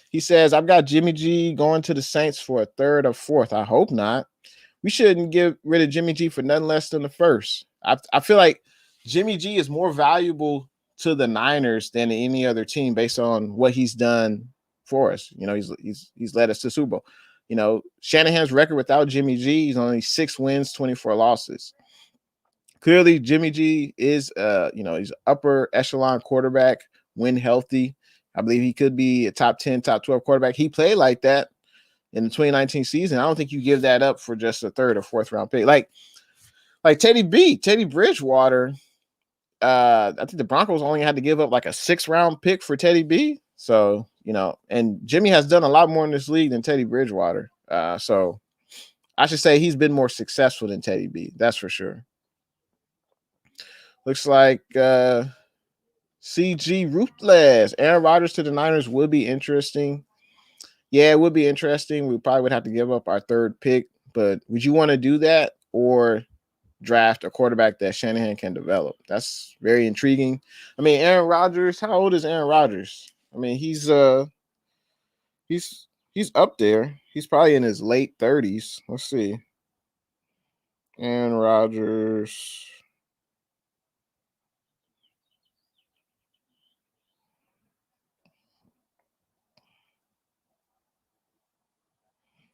Speaker 1: He says, I've got Jimmy G going to the Saints for a third or fourth. I hope not. We shouldn't get rid of Jimmy G for nothing less than the first. I feel like Jimmy G is more valuable to the Niners than any other team based on what he's done for us. He's led us to Super Bowl. Shanahan's record without Jimmy G, he's only 6 wins, 24 losses. Clearly, Jimmy G is, he's upper echelon quarterback when healthy. I believe he could be a top 10, top 12 quarterback. He played like that in the 2019 season. I don't think you give that up for just a third or fourth round pick. Like Teddy Bridgewater. I think the Broncos only had to give up like a 6th round pick for Teddy B. So, and Jimmy has done a lot more in this league than Teddy Bridgewater. So I should say he's been more successful than Teddy B. That's for sure. Looks like CG Ruthless. Aaron Rodgers to the Niners would be interesting. Yeah, it would be interesting. We probably would have to give up our 3rd pick, but would you want to do that or draft a quarterback that Shanahan can develop? That's very intriguing. I mean, Aaron Rodgers, how old is Aaron Rodgers? I mean, he's up there. He's probably in his late 30s. Let's see. Aaron Rodgers.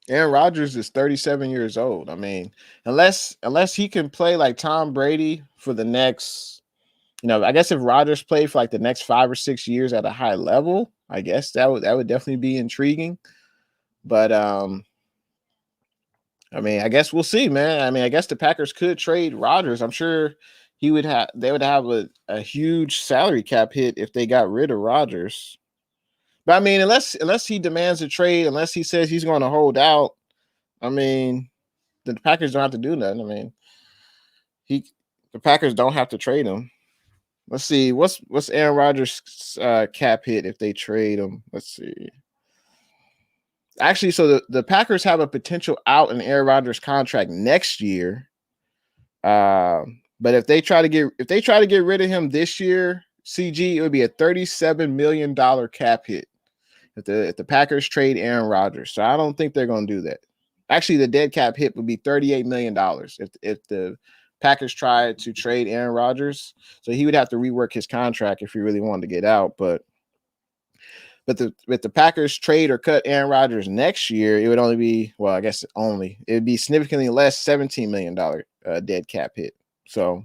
Speaker 1: Aaron Rodgers is 37 years old. I mean, unless he can play like Tom Brady for the next, I guess if Rodgers played for like the next 5 or 6 years at a high level, I guess that would definitely be intriguing. But I mean, I guess we'll see, man. I mean, I guess the Packers could trade Rodgers. I'm sure, they would have a huge salary cap hit if they got rid of Rodgers. But I mean, unless he demands a trade, unless he says he's going to hold out, I mean, the Packers don't have to do nothing. I mean, the Packers don't have to trade him. Let's see, what's Aaron Rodgers' cap hit if they trade him? Let's see. Actually, so the Packers have a potential out in Aaron Rodgers' contract next year. But if they try to get rid of him this year, CG, it would be a $37 million cap hit if the Packers trade Aaron Rodgers. So I don't think they're going to do that. Actually, the dead cap hit would be $38 million if the Packers tried to trade Aaron Rodgers. So he would have to rework his contract if he really wanted to get out. But if the Packers trade or cut Aaron Rodgers next year, it would only be, well, I guess it would be significantly less, $17 million dead cap hit. So,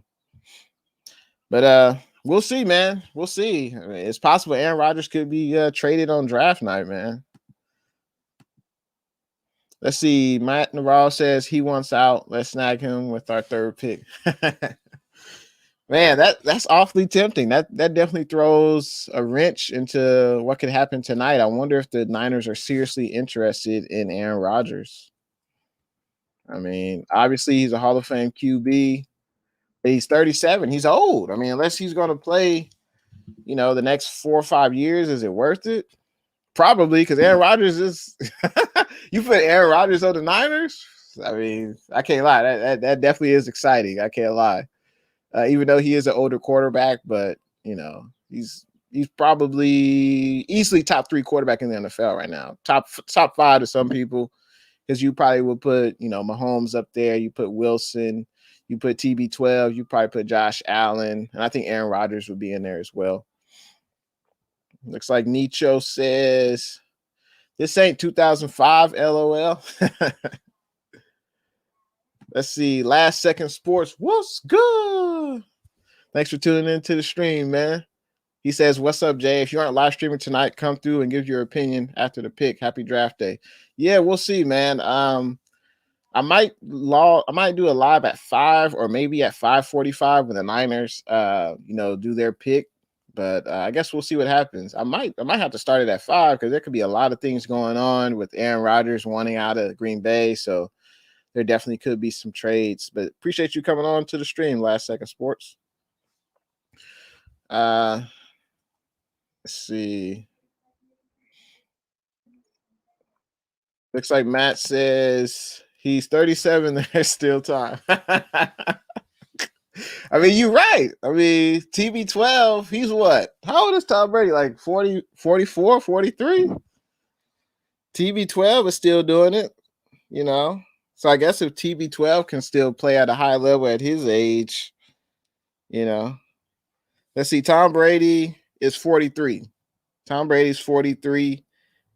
Speaker 1: but we'll see, man. We'll see. I mean, it's possible Aaron Rodgers could be traded on draft night, man. Let's see. Matt Navarro says he wants out. Let's snag him with our third pick. Man, that's awfully tempting. That definitely throws a wrench into what could happen tonight. I wonder if the Niners are seriously interested in Aaron Rodgers. I mean, obviously he's a Hall of Fame QB. But he's 37. He's old. I mean, unless he's going to play, the next 4 or 5 years, is it worth it? Probably, because Aaron Rodgers is. You put Aaron Rodgers on the Niners? I mean, I can't lie. That definitely is exciting. I can't lie. Even though he is an older quarterback, but he's probably easily top 3 quarterback in the NFL right now. Top 5 to some people, because you probably would put Mahomes up there. You put Wilson, you put TB12, you probably put Josh Allen, and I think Aaron Rodgers would be in there as well. Looks like Nicho says this ain't 2005. LOL. Let's see. Last Second Sports. What's good? Thanks for tuning into the stream, man. He says, "What's up, Jay? If you aren't live streaming tonight, come through and give your opinion after the pick. Happy draft day." Yeah, we'll see, man. I might do a live at 5 or maybe at 5:45 when the Niners, do their pick. But I guess we'll see what happens. I might have to start it at 5 because there could be a lot of things going on with Aaron Rodgers wanting out of Green Bay. So there definitely could be some trades, but appreciate you coming on to the stream, Last Second Sports. Let's see. Looks like Matt says he's 37. There's still time. I mean, you're right. I mean, TB12, he's what? How old is Tom Brady? Like 40, 44, 43? TB12 is still doing it, So I guess if TB12 can still play at a high level at his age, Let's see. Tom Brady is 43. Tom Brady's 43,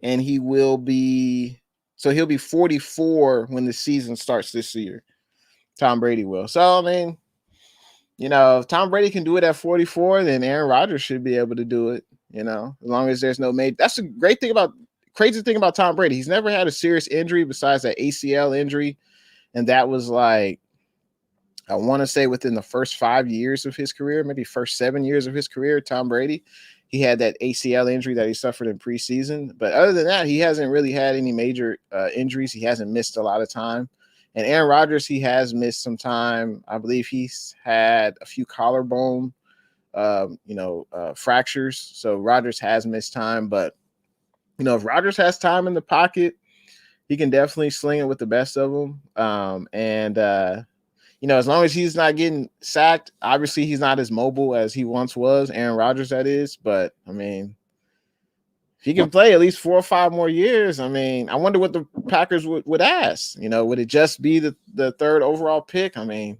Speaker 1: and he'll be 44 when the season starts this year. Tom Brady will. So, I mean, if Tom Brady can do it at 44, then Aaron Rodgers should be able to do it, as long as there's no that's the crazy thing about Tom Brady. He's never had a serious injury besides that ACL injury. And that was like, I want to say within the first 5 years of his career, maybe first 7 years of his career, Tom Brady, he had that ACL injury that he suffered in preseason. But other than that, he hasn't really had any major injuries. He hasn't missed a lot of time. And Aaron Rodgers, he has missed some time. I believe he's had a few collarbone, fractures. So Rodgers has missed time. But, if Rodgers has time in the pocket, he can definitely sling it with the best of them. As long as he's not getting sacked, obviously he's not as mobile as he once was, Aaron Rodgers, that is. But, I mean, if he can play at least 4 or 5 more years, I mean, I wonder what the Packers would ask. Would it just be the third overall pick? I mean,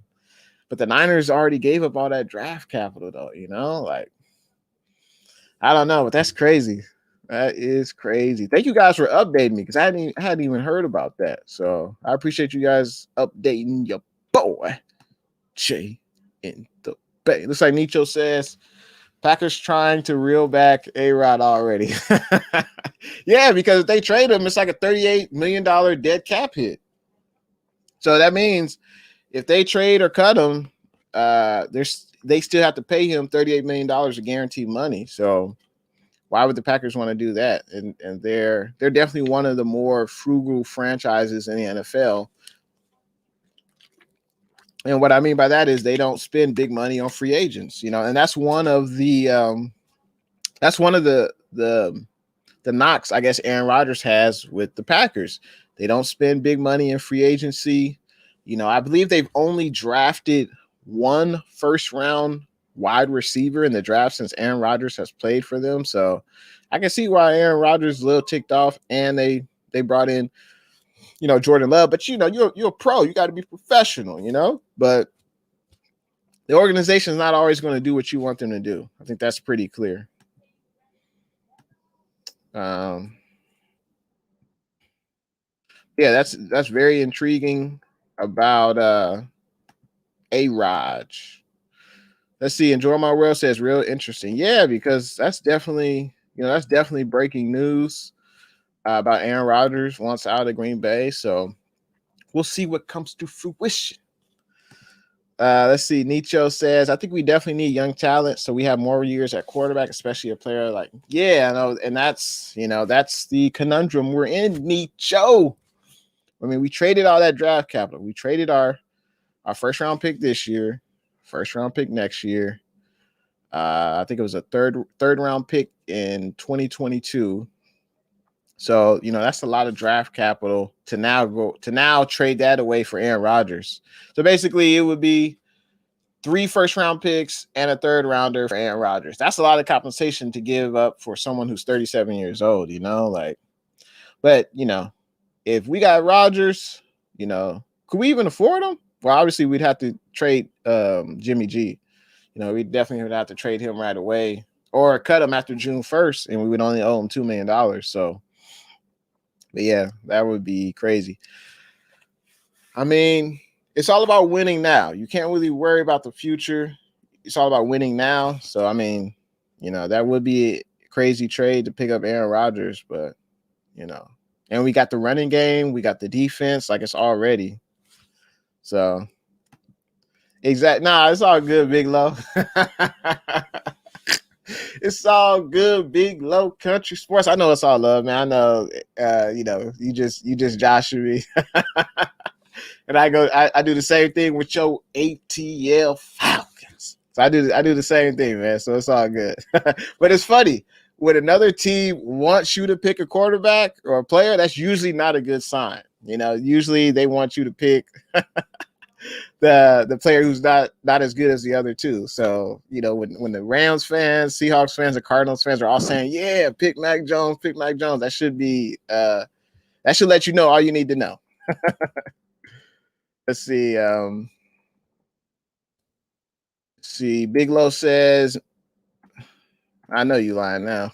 Speaker 1: but the Niners already gave up all that draft capital, though, Like, I don't know, but that's crazy. That is crazy. Thank you guys for updating me because I hadn't even heard about that. So I appreciate you guys updating your boy Jay in the Bay. Looks like Nicho says Packers trying to reel back A-Rod already. Yeah, because if they trade him, it's like a $38 million dead cap hit. So that means if they trade or cut him, they still have to pay him $38 million of guaranteed money. So why would the Packers want to do that? And they're definitely one of the more frugal franchises in the NFL. And what I mean by that is they don't spend big money on free agents, and that's one of the knocks I guess Aaron Rodgers has with the Packers. They don't spend big money in free agency. I believe they've only drafted one first round wide receiver in the draft since Aaron Rodgers has played for them. So I can see why Aaron Rodgers is a little ticked off, and they brought in, Jordan Love. But you're a pro, you got to be professional, but the organization is not always going to do what you want them to do. I think that's pretty clear. Yeah, that's very intriguing about A-Raj. Let's see. Enjoy My World says real interesting. Yeah, because that's definitely breaking news about Aaron Rodgers wants out of Green Bay. So we'll see what comes to fruition. Let's see. Nicho says, I think we definitely need young talent so we have more years at quarterback, especially a player like, yeah, I know. And that's the conundrum we're in, Nicho. I mean, we traded all that draft capital. We traded our first round pick this year, first round pick next year. I think it was a third round pick in 2022. So, that's a lot of draft capital to now trade that away for Aaron Rodgers. So basically it would be 3 first round picks and a third rounder for Aaron Rodgers. That's a lot of compensation to give up for someone who's 37 years old, but if we got Rodgers, could we even afford him? Well, obviously we'd have to trade Jimmy G. We definitely would have to trade him right away or cut him after June 1st, and we would only owe him $2 million. So, but yeah, that would be crazy. I mean, it's all about winning now. You can't really worry about the future. It's all about winning now. So, I mean, that would be a crazy trade to pick up Aaron Rodgers, but, and we got the running game. We got the defense. Like, it's all ready. So, exactly. Nah, it's all good, Big Low. It's all good, Big Low Country Sports. I know it's all love, man. I know, you just joshing me. And I do the same thing with your ATL Falcons. So I do the same thing, man. So it's all good. But it's funny. When another team wants you to pick a quarterback or a player, that's usually not a good sign. Usually they want you to pick the player who's not as good as the other two. So, when the Rams fans, Seahawks fans, and Cardinals fans are all saying, yeah, pick Mac Jones, that should be that should let you know all you need to know. Let's see. Big Low says, I know you lying now.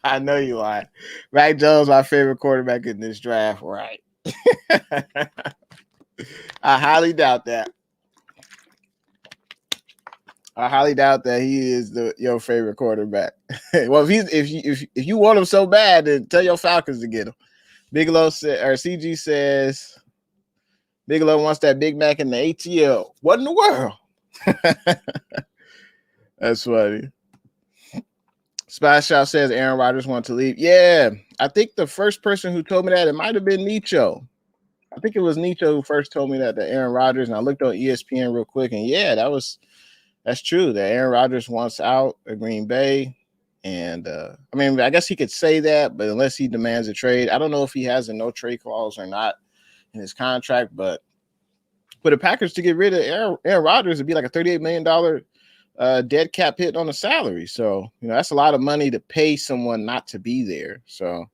Speaker 1: I know you lying. Mac Jones, my favorite quarterback in this draft, right? I highly doubt that. I highly doubt that he is your favorite quarterback. Well, if you want him so bad, then tell your Falcons to get him. Bigelow CG says Bigelow wants that Big Mac in the ATL. What in the world? That's funny. Splash Shop says Aaron Rodgers wants to leave. Yeah, I think the first person who told me that, it might have been Nicho. I think it was Nicho who first told me that Aaron Rodgers, and I looked on ESPN real quick, and yeah, that's true. That Aaron Rodgers wants out of Green Bay. And I mean, I guess he could say that, but unless he demands a trade, I don't know if he has a no trade clause or not in his contract. But for the Packers to get rid of Aaron Rodgers, it'd be like a $38 million dead cap hit on the salary. So, that's a lot of money to pay someone not to be there. So,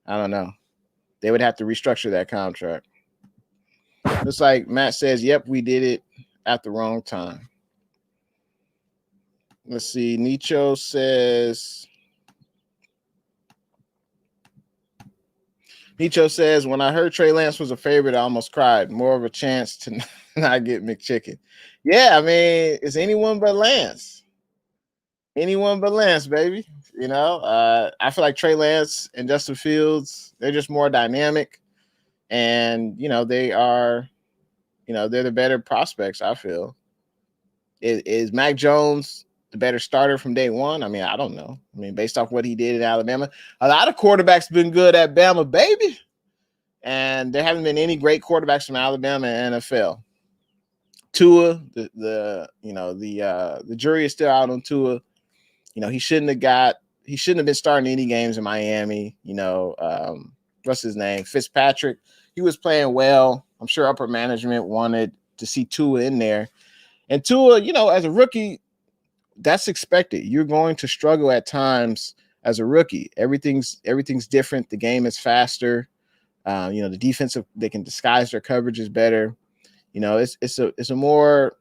Speaker 1: I don't know. They would have to restructure that contract. Just like Matt says, yep, we did it at the wrong time. Let's see. Nicho says, when I heard Trey Lance was a favorite, I almost cried. More of a chance to not get McChicken. Yeah, I mean, it's anyone but Lance. Anyone but Lance, baby. I feel like Trey Lance and Justin Fields, they're just more dynamic. and they are, they're the better prospects. I feel. Is Mac Jones the better starter from day one? I mean, I don't know. I mean, based off what he did in Alabama, a lot of quarterbacks been good at Bama, baby, and there haven't been any great quarterbacks from Alabama and NFL. Tua, the jury is still out on Tua. He shouldn't have been starting any games in Miami. What's his name? Fitzpatrick. He was playing well. I'm sure upper management wanted to see Tua in there. And Tua, as a rookie, that's expected. You're going to struggle at times as a rookie. Everything's different. The game is faster. The defensive, they can disguise their coverages better. It's a more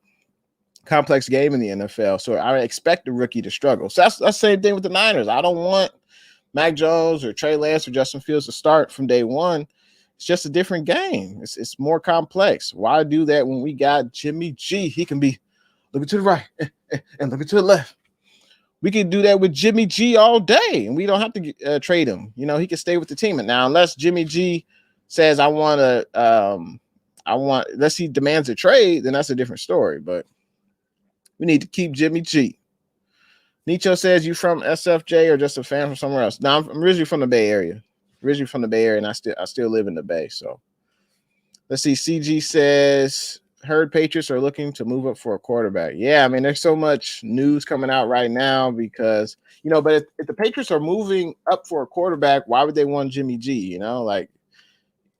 Speaker 1: complex game in the NFL. So I expect the rookie to struggle. So that's the same thing with the Niners. I don't want Mac Jones or Trey Lance or Justin Fields to start from day one. It's just a different game. It's more complex. Why do that when we got Jimmy G? He can be looking to the right and looking to the left. We can do that with Jimmy G all day, and we don't have to trade him. He can stay with the team. And now, unless Jimmy G says, unless he demands a trade, then that's a different story. But we need to keep Jimmy G. Nicho says, you from SFJ or just a fan from somewhere else? No, I'm originally from the Bay Area. And I still live in the Bay. So let's see. CG says, heard Patriots are looking to move up for a quarterback. Yeah, I mean, there's so much news coming out right now because, but if the Patriots are moving up for a quarterback, why would they want Jimmy G? Like,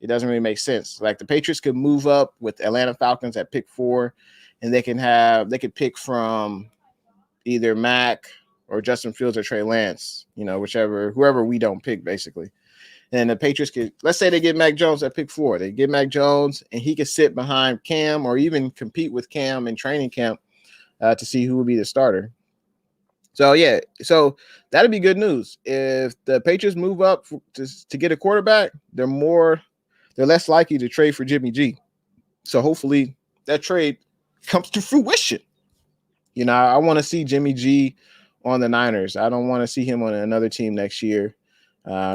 Speaker 1: it doesn't really make sense. Like, the Patriots could move up with Atlanta Falcons at pick 4, and they could pick from either Mac or Justin Fields or Trey Lance, whoever we don't pick, basically. And the Patriots could, let's say they get Mac Jones at pick 4. They get Mac Jones, and he could sit behind Cam or even compete with Cam in training camp to see who will be the starter. So, yeah, that'd be good news. If the Patriots move up to get a quarterback, they're less likely to trade for Jimmy G. So hopefully that trade comes to fruition. I want to see Jimmy G on the Niners. I don't want to see him on another team next year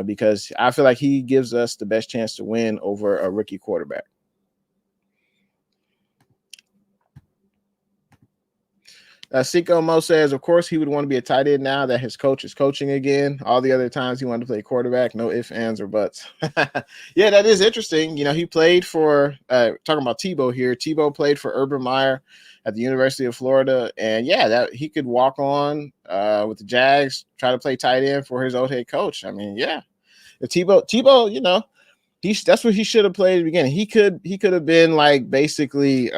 Speaker 1: because I feel like he gives us the best chance to win over a rookie quarterback. Cinco Mo says, of course, he would want to be a tight end now that his coach is coaching again. All the other times he wanted to play quarterback, no ifs, ands, or buts. Yeah, that is interesting. He played for, talking about Tebow here, Tebow played for Urban Meyer at the University of Florida. And yeah, that he could walk on with the Jags, try to play tight end for his old head coach. I mean, yeah. If Tebow, that's what he should have played at the beginning. He could have been like basically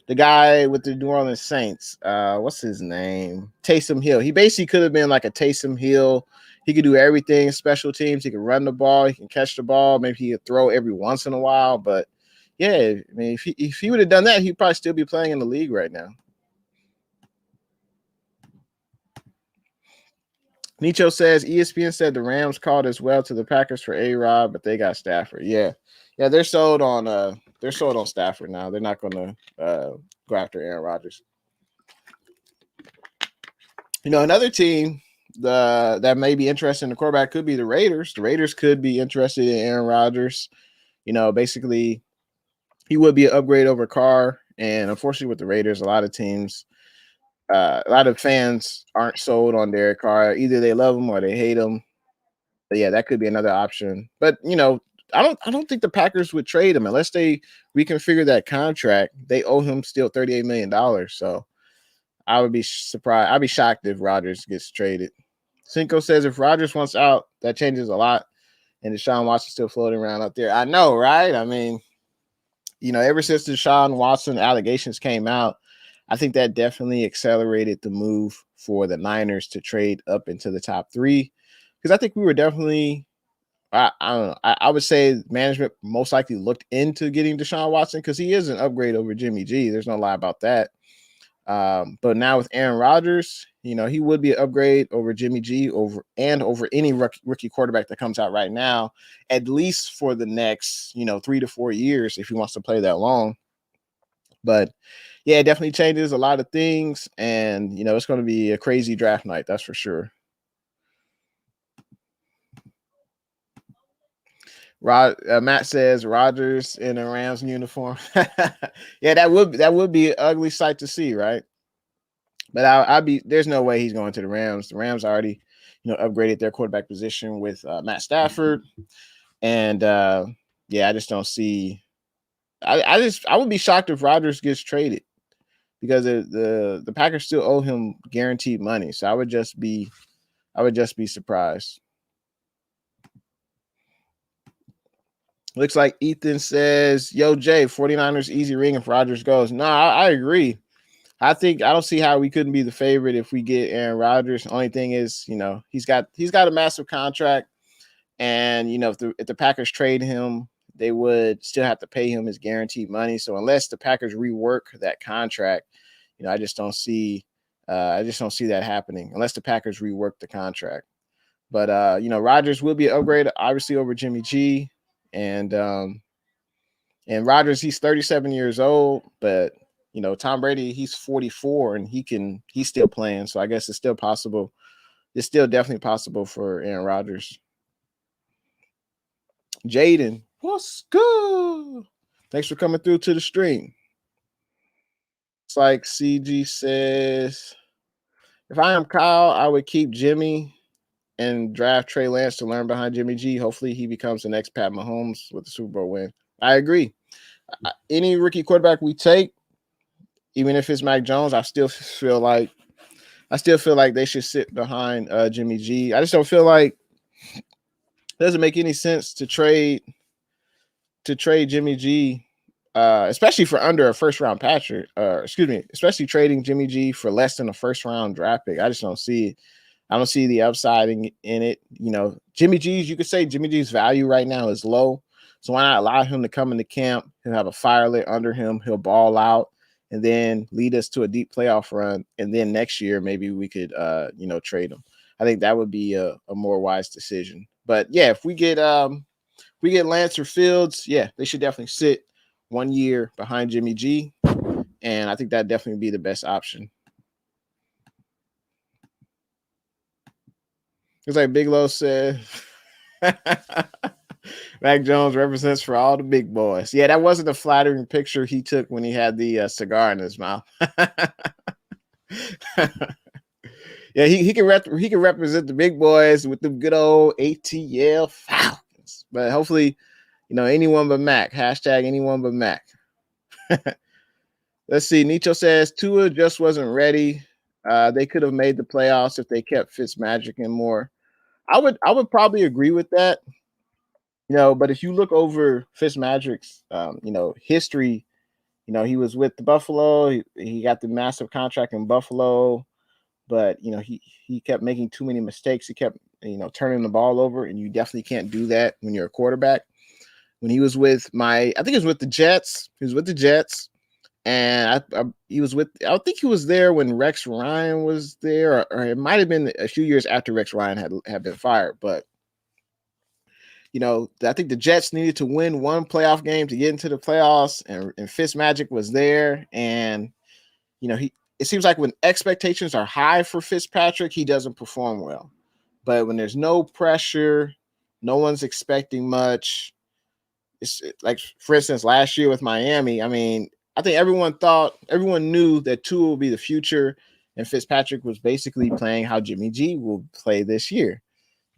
Speaker 1: the guy with the New Orleans Saints. What's his name? Taysom Hill. He basically could have been like a Taysom Hill. He could do everything, special teams. He can run the ball. He can catch the ball. Maybe he could throw every once in a while. But yeah, I mean, if he would have done that, he'd probably still be playing in the league right now. Nicho says ESPN said the Rams called as well to the Packers for A-Rod, but they got Stafford. Yeah, they're sold on Stafford now. They're not going to go after Aaron Rodgers. Another team that may be interested in the quarterback could be the Raiders. The Raiders could be interested in Aaron Rodgers. Basically, he would be an upgrade over Carr. And unfortunately, with the Raiders, a lot of teams, a lot of fans aren't sold on Derek Carr. Either they love him or they hate him. But yeah, that could be another option. But I don't think the Packers would trade him unless they reconfigure that contract. They owe him still $38 million. So I would be surprised. I'd be shocked if Rodgers gets traded. Cinco says if Rodgers wants out, that changes a lot. And Deshaun Watson's still floating around up there. I know, right? I mean, ever since the Deshaun Watson allegations came out, I think that definitely accelerated the move for the Niners to trade up into the top 3. Because I think we were definitely, I don't know, I would say management most likely looked into getting Deshaun Watson because he is an upgrade over Jimmy G. There's no lie about that. But now with Aaron Rodgers, he would be an upgrade over Jimmy G over any rookie quarterback that comes out right now, at least for the next, 3 to 4 years if he wants to play that long. But yeah, it definitely changes a lot of things. And, it's going to be a crazy draft night. That's for sure. Matt says Rodgers in a Rams uniform. Yeah, that would be an ugly sight to see, right? But I'd be there's no way he's going to the Rams. The Rams already, upgraded their quarterback position with Matt Stafford, and yeah, I just don't see. I would be shocked if Rodgers gets traded because the Packers still owe him guaranteed money. So I would just be surprised. Looks like Ethan says, "Yo, Jay, 49ers easy ring if Rodgers goes." No, I agree. I don't see how we couldn't be the favorite if we get Aaron Rodgers. Only thing is, he's got a massive contract, and if the Packers trade him, they would still have to pay him his guaranteed money. So unless the Packers rework that contract, I just don't see that happening unless the Packers rework the contract. But Rodgers will be an upgrade, obviously over Jimmy G, and Rodgers, he's 37 years old, but Tom Brady, he's 44 and he's still playing. So I guess it's still possible. It's still definitely possible for Aaron Rodgers. Jaden, what's good? Thanks for coming through to the stream. It's like CG says, if I am Kyle, I would keep Jimmy and draft Trey Lance to learn behind Jimmy G. Hopefully he becomes the next Pat Mahomes with the Super Bowl win. I agree. Any rookie quarterback we take, even if it's Mac Jones, I still feel like they should sit behind Jimmy G. I just don't feel like it doesn't make any sense to trade Jimmy G, especially for under a first round patcher. Especially trading Jimmy G for less than a first round draft pick. I just don't see it. I don't see the upside in it. You could say Jimmy G's value right now is low. So why not allow him to come into camp? He'll have a fire lit under him. He'll ball out and then lead us to a deep playoff run. And then next year, maybe we could, trade him. I think that would be a more wise decision. But yeah, if we get Lance or Fields, yeah, they should definitely sit 1 year behind Jimmy G. And I think that'd definitely be the best option. It's like Big Low said, Mac Jones represents for all the big boys. Yeah, that wasn't a flattering picture he took when he had the cigar in his mouth. Yeah, he can represent the big boys with the good old ATL Falcons. But hopefully, anyone but Mac. Hashtag anyone but Mac. Let's see. Nicho says Tua just wasn't ready. They could have made the playoffs if they kept Fitzmagic and more. I would probably agree with that. But if you look over Fitzmagic's history, he was with the Buffalo. He got the massive contract in Buffalo, but he kept making too many mistakes. He kept turning the ball over, and you definitely can't do that when you're a quarterback. When he was with I think it was with the Jets. He was with the Jets. And I think he was there when Rex Ryan was there, or it might have been a few years after Rex Ryan had been fired. But, I think the Jets needed to win one playoff game to get into the playoffs, and Fitzmagic was there. And, it seems like when expectations are high for Fitzpatrick, he doesn't perform well. But when there's no pressure, no one's expecting much. It's like, for instance, last year with Miami, I think everyone knew that Tua will be the future, and Fitzpatrick was basically playing how Jimmy G will play this year.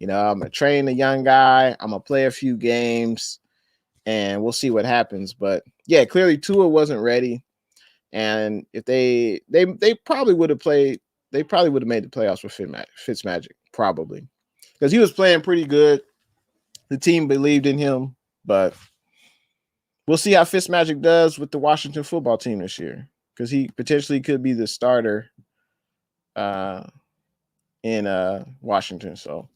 Speaker 1: I'm going to train a young guy. I'm going to play a few games, and we'll see what happens. But, yeah, clearly Tua wasn't ready, and if they probably would have made the playoffs with Fitzmagic, probably, because he was playing pretty good. The team believed in him, but we'll see how Fitzmagic does with the Washington football team this year, because he potentially could be the starter in Washington. So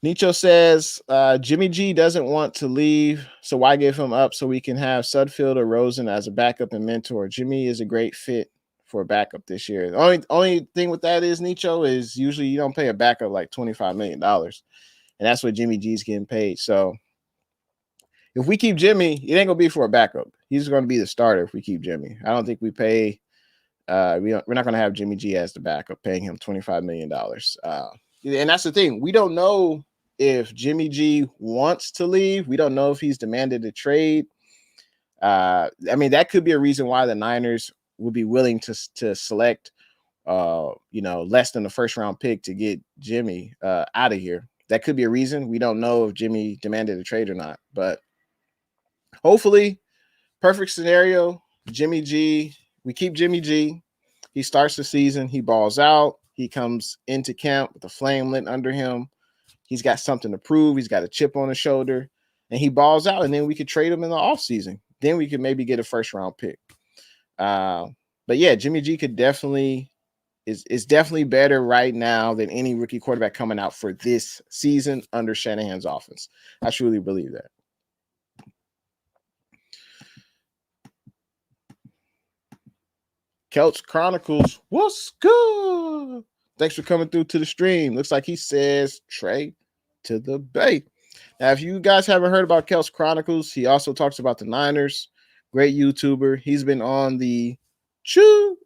Speaker 1: Nicho says Jimmy G doesn't want to leave, so why give him up so we can have Sudfeld or Rosen as a backup and mentor? Jimmy is a great fit for a backup this year. The only thing with that is, Nicho, is usually you don't pay a backup like $25 million, and that's what Jimmy G's getting paid. So if we keep Jimmy, it ain't gonna be for a backup. He's gonna be the starter if we keep Jimmy. I don't think we pay. We're not gonna have Jimmy G as the backup, paying him $25 million. And that's the thing. We don't know if Jimmy G wants to leave. We don't know if he's demanded a trade. I mean, that could be a reason why the Niners would be willing to select, less than the first round pick to get Jimmy out of here. That could be a reason. We don't know if Jimmy demanded a trade or not, but hopefully, perfect scenario, Jimmy G. We keep Jimmy G. He starts the season. He balls out. He comes into camp with a flame lit under him. He's got something to prove. He's got a chip on his shoulder, and he balls out. And then we could trade him in the offseason. Then we could maybe get a first round pick. But yeah, Jimmy G could definitely is definitely better right now than any rookie quarterback coming out for this season under Shanahan's offense. I truly believe that. Celts Chronicles, what's good? Thanks for coming through to the stream. Looks like he says Trey to the Bay. Now, if you guys haven't heard about Celts Chronicles, he also talks about the Niners. Great YouTuber. He's been on the choo.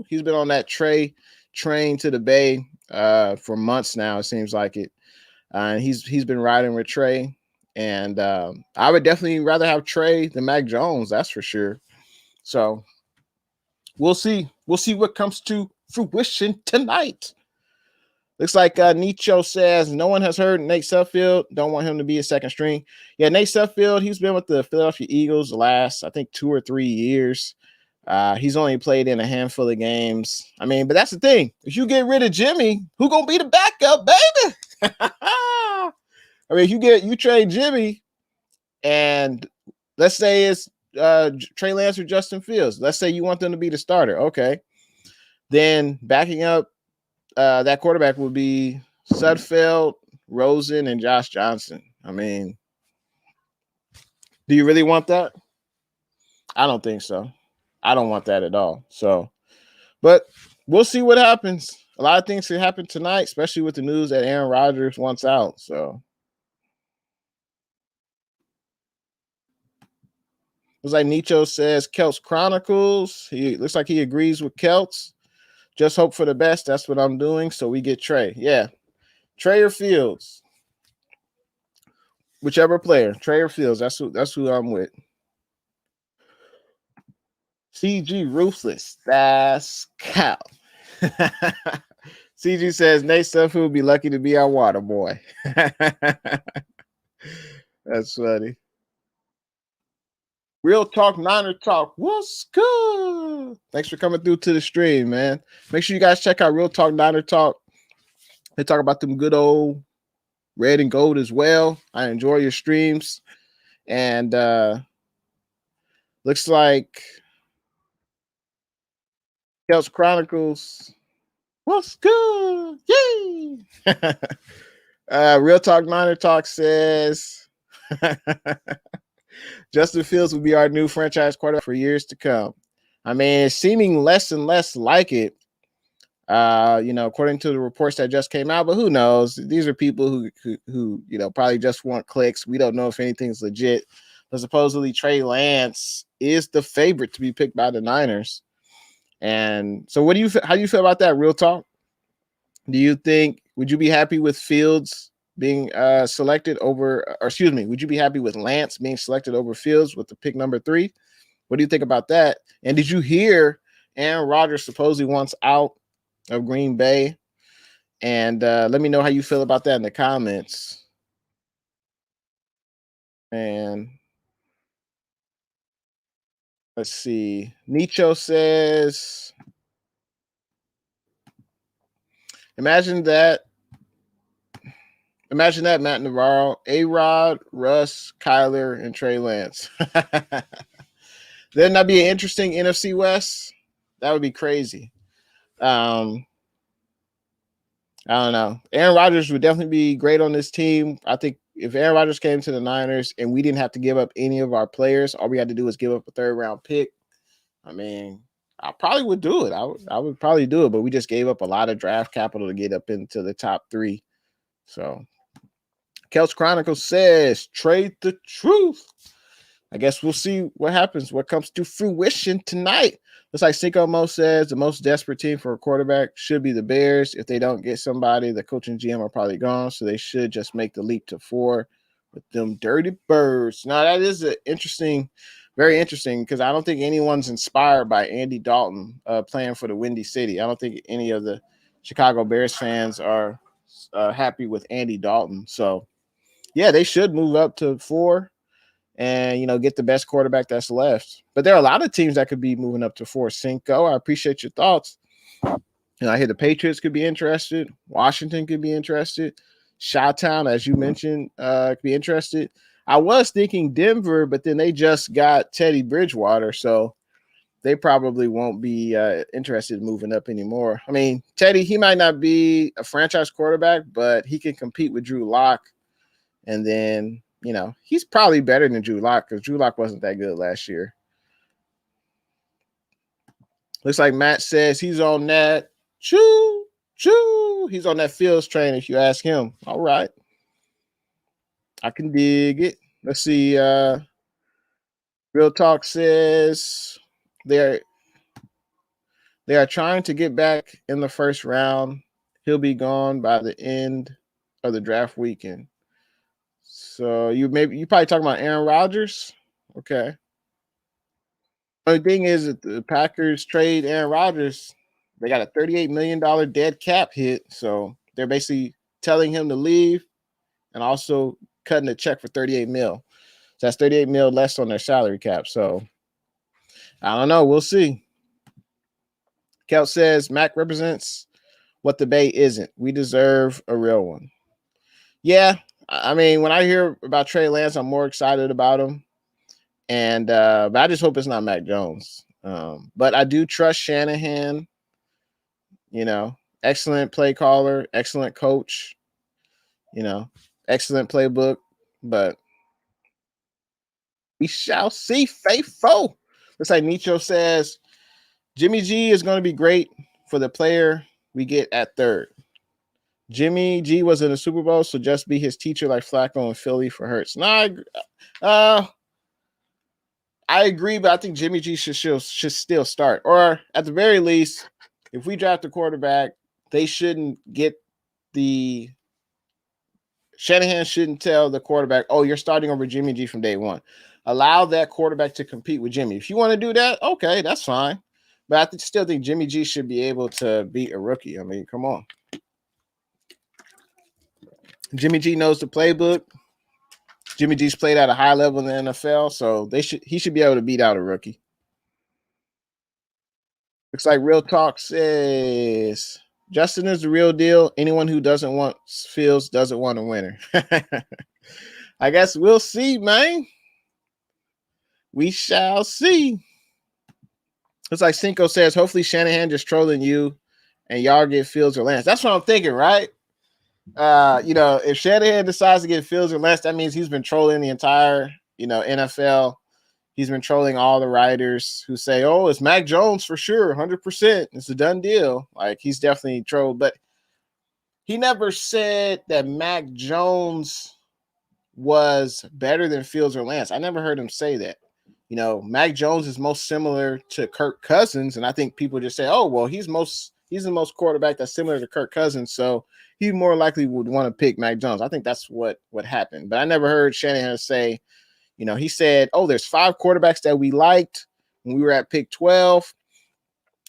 Speaker 1: He's been on that Trey train to the Bay for months now. It seems like it. And he's been riding with Trey. And I would definitely rather have Trey than Mac Jones. That's for sure. So we'll see. We'll see what comes to fruition tonight. Looks like Nicho says no one has heard Nate Sudfeld. Don't want him to be a second string. Yeah, Nate Sudfeld, he's been with the Philadelphia Eagles the last, I think, 2 or 3 years. He's only played in a handful of games. I mean, but that's the thing. If you get rid of Jimmy, who gonna be the backup, baby? I mean, if you trade Jimmy, and let's say it's Trey Lance or Justin Fields. Let's say you want them to be the starter. Okay. Then backing up that quarterback would be Sudfeld, Rosen, and Josh Johnson. I mean, do you really want that? I don't think so. I don't want that at all. So, but we'll see what happens. A lot of things could happen tonight, especially with the news that Aaron Rodgers wants out. So, looks like Nicho says Celts Chronicles. He looks like he agrees with Celts. Just hope for the best. That's what I'm doing. So we get Trey. Yeah. Trey or Fields. Whichever player. Trey or Fields. That's who I'm with. CG Ruthless. That's cow. CG says Nate Sudfeld would be lucky to be our water boy. That's funny. Real Talk Niner Talk. What's good? Thanks for coming through to the stream, man. Make sure you guys check out Real Talk Niner Talk. They talk about them good old red and gold as well. I enjoy your streams. And looks like Celts Chronicles. What's good? Yay! Real Talk Niner Talk says Justin Fields will be our new franchise quarterback for years to come. I mean, it's seeming less and less like it, according to the reports that just came out. But who knows? These are people who probably just want clicks. We don't know if anything's legit. But supposedly Trey Lance is the favorite to be picked by the Niners. And so, how do you feel about that? Real talk. Would you be happy with Fields being selected over, or excuse me, would you be happy with Lance being selected over Fields with the pick number 3? What do you think about that? And did you hear Aaron Rodgers supposedly wants out of Green Bay? And let me know how you feel about that in the comments. And let's see. Nicho says, imagine that, Matt Navarro, A-Rod, Russ, Kyler, and Trey Lance. Then that'd be an interesting NFC West. That would be crazy. I don't know. Aaron Rodgers would definitely be great on this team. I think if Aaron Rodgers came to the Niners and we didn't have to give up any of our players, all we had to do was give up a 3rd-round pick. I mean, I probably would do it. I would probably do it, but we just gave up a lot of draft capital to get up into the top 3. So, Celts Chronicles says, trade the truth. I guess we'll see what happens, what comes to fruition tonight. Looks like Cinco Mo says the most desperate team for a quarterback should be the Bears. If they don't get somebody, the coach and GM are probably gone. So they should just make the leap to 4 with them dirty birds. Now, that is an interesting, very interesting, because I don't think anyone's inspired by Andy Dalton playing for the Windy City. I don't think any of the Chicago Bears fans are happy with Andy Dalton. So, yeah, they should move up to 4 and, get the best quarterback that's left. But there are a lot of teams that could be moving up to 4. Cinco, I appreciate your thoughts. I hear the Patriots could be interested. Washington could be interested. Chi-Town, as you mentioned, could be interested. I was thinking Denver, but then they just got Teddy Bridgewater, so they probably won't be interested in moving up anymore. I mean, Teddy, he might not be a franchise quarterback, but he can compete with Drew Lock. And then, he's probably better than Drew Lock because Drew Lock wasn't that good last year. Looks like Matt says he's on that. Choo. He's on that Fields train if you ask him. All right. I can dig it. Let's see. Real Talk says they are trying to get back in the first round. He'll be gone by the end of the draft weekend. So you probably talking about Aaron Rodgers. Okay. The thing is that the Packers trade Aaron Rodgers. They got a $38 million dead cap hit. So they're basically telling him to leave and also cutting a check for $38 million. So that's $38 million less on their salary cap. So I don't know. We'll see. Kelt says Mac represents what the Bay isn't. We deserve a real one. Yeah. I mean, when I hear about Trey Lance, I'm more excited about him. And but I just hope it's not Mac Jones. But I do trust Shanahan. Excellent play caller, excellent coach. Excellent playbook. But we shall see. Faithful. Looks like Nicho says Jimmy G is going to be great for the player we get at third. Jimmy G was in the Super Bowl, so just be his teacher like Flacco in Philly for Hurts. No, I agree, but I think Jimmy G should still start. Or at the very least, if we draft a quarterback, they shouldn't get Shanahan shouldn't tell the quarterback, oh, you're starting over Jimmy G from day one. Allow that quarterback to compete with Jimmy. If you want to do that, okay, that's fine. But I still think Jimmy G should be able to beat a rookie. I mean, come on. Jimmy G knows the playbook. Jimmy G's played at a high level in the NFL, so he should be able to beat out a rookie. Looks like Real Talk says Justin is the real deal. Anyone who doesn't want Fields doesn't want a winner. I guess we'll see, man. We shall see. Looks like Cinco says, hopefully Shanahan just trolling you and y'all get Fields or Lance. That's what I'm thinking, right? If Shanahan decides to get Fields or Lance, that means he's been trolling the entire, NFL. He's been trolling all the writers who say, oh, it's Mac Jones for sure, 100%. It's a done deal. Like, he's definitely trolled. But he never said that Mac Jones was better than Fields or Lance. I never heard him say that. Mac Jones is most similar to Kirk Cousins. And I think people just say, oh, well, he's the most quarterback that's similar to Kirk Cousins. So he more likely would want to pick Mac Jones. I think that's what happened. But I never heard Shanahan say, he said, oh, there's 5 quarterbacks that we liked when we were at pick 12.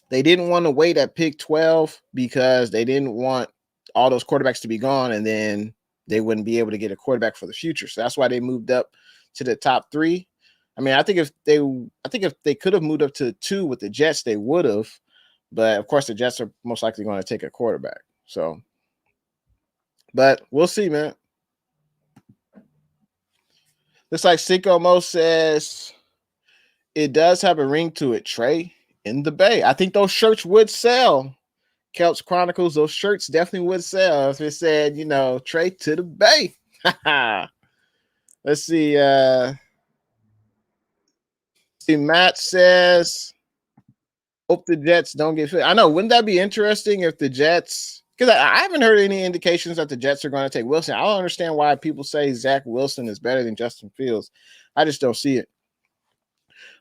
Speaker 1: They didn't want to wait at pick 12 because they didn't want all those quarterbacks to be gone, and then they wouldn't be able to get a quarterback for the future. So that's why they moved up to the top 3. I mean, I think if they could have moved up to 2 with the Jets, they would have. But of course, the Jets are most likely going to take a quarterback. So, but we'll see, man. Looks like Cinco Mo says it does have a ring to it, Trey, in the Bay. I think those shirts would sell. Kelps Chronicles, those shirts definitely would sell if it said, Trey to the Bay. Let's see. Matt says, hope the Jets don't get fit. I know. Wouldn't that be interesting if the Jets, because I haven't heard any indications that the Jets are going to take Wilson. I don't understand why people say Zach Wilson is better than Justin Fields. I just don't see it.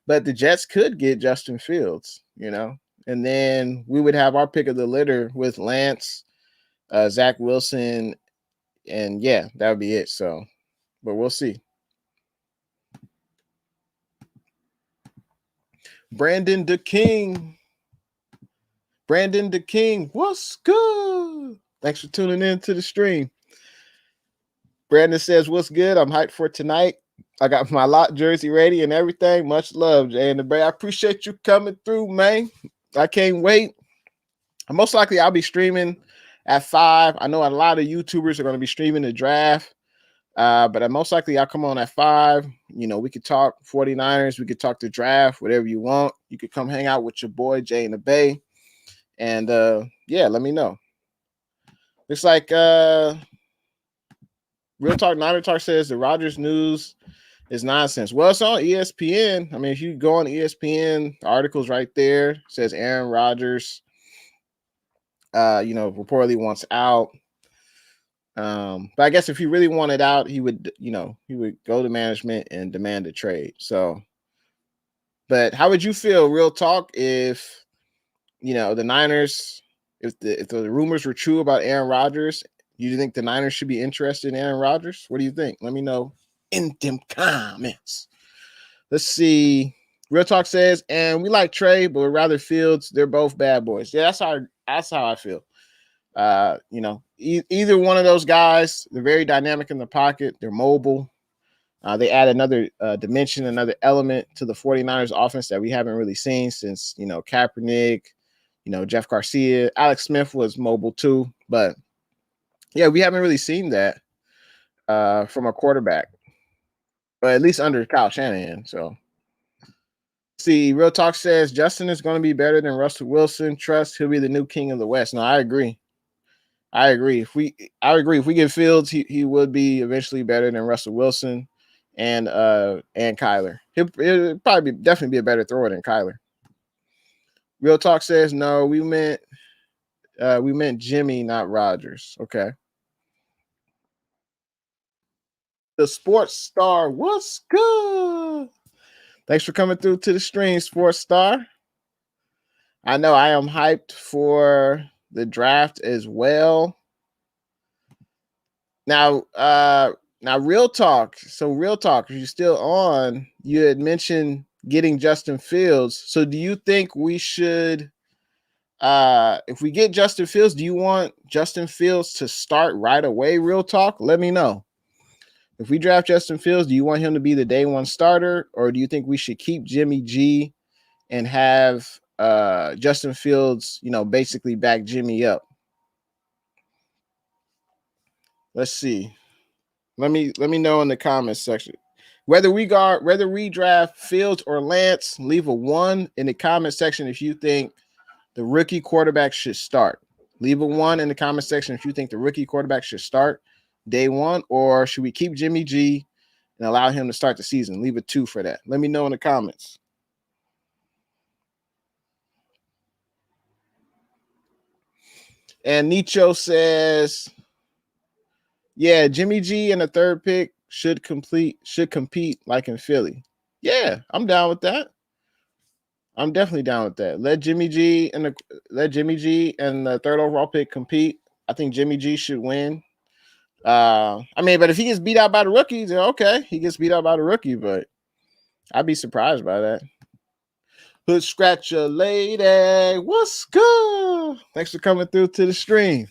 Speaker 1: But the Jets could get Justin Fields, and then we would have our pick of the litter with Lance, Zach Wilson, and yeah, that would be it. So, but we'll see. Brandon the King. What's good? Thanks for tuning in to the stream. Brandon says, what's good? I'm hyped for tonight. I got my lot jersey ready and everything. Much love, Jay and the Bay. I appreciate you coming through, man. I can't wait. Most likely I'll be streaming at 5. I know a lot of YouTubers are going to be streaming the draft. But most likely I'll come on at 5. We could talk 49ers. We could talk the draft, whatever you want. You could come hang out with your boy, Jay and the Bay. And yeah, let me know. Looks like Real Talk Niner Talk says the Rodgers news is nonsense. Well, it's on ESPN. I mean, if you go on ESPN, the article's right there. It says Aaron Rodgers, reportedly wants out. But I guess if he really wanted out, he would go to management and demand a trade. So, but how would you feel, Real Talk, if the Niners, if the rumors were true about Aaron Rodgers, you think the Niners should be interested in Aaron Rodgers? What do you think? Let me know in them comments. Let's see. Real Talk says, and we like Trey, but we'd rather Fields. They're both bad boys. Yeah, that's how I feel. Either one of those guys, they're very dynamic in the pocket. They're mobile. They add another dimension, another element to the 49ers offense that we haven't really seen since, Kaepernick, Jeff Garcia. Alex Smith was mobile too. But, yeah, we haven't really seen that from a quarterback. But at least under Kyle Shanahan. So, see, Real Talk says Justin is going to be better than Russell Wilson. Trust he'll be the new king of the West. No, I agree. If we get Fields, he would be eventually better than Russell Wilson and Kyler. He'll probably definitely be a better thrower than Kyler. Real Talk says no. We meant Jimmy, not Rodgers. Okay. The Sports Star, what's good? Thanks for coming through to the stream, Sports Star. I know I am hyped for the draft as well. Now, Real Talk. So, Real Talk, if you're still on, you had mentioned getting Justin Fields. So, do you think we should, if we get Justin Fields, do you want Justin Fields to start right away? Real Talk, let me know. If we draft Justin Fields, do you want him to be the day one starter, or do you think we should keep Jimmy G and have Justin Fields, basically back Jimmy up? Let's see. Let me know in the comments section. Whether we draft Fields or Lance, leave a 1 in the comment section if you think the rookie quarterback should start. Leave a 1 in the comment section if you think the rookie quarterback should start day one, or should we keep Jimmy G and allow him to start the season? Leave a 2 for that. Let me know in the comments. And Nicho says, yeah, Jimmy G and the third pick should compete like in Philly. Yeah, I'm down with that. I'm definitely down with that. Let Jimmy G and the third overall pick compete. I think Jimmy G should win. But if he gets beat out by the rookies, then okay, he gets beat out by the rookie, but I'd be surprised by that. Hood Scratcher Lady, what's good? Thanks for coming through to the stream.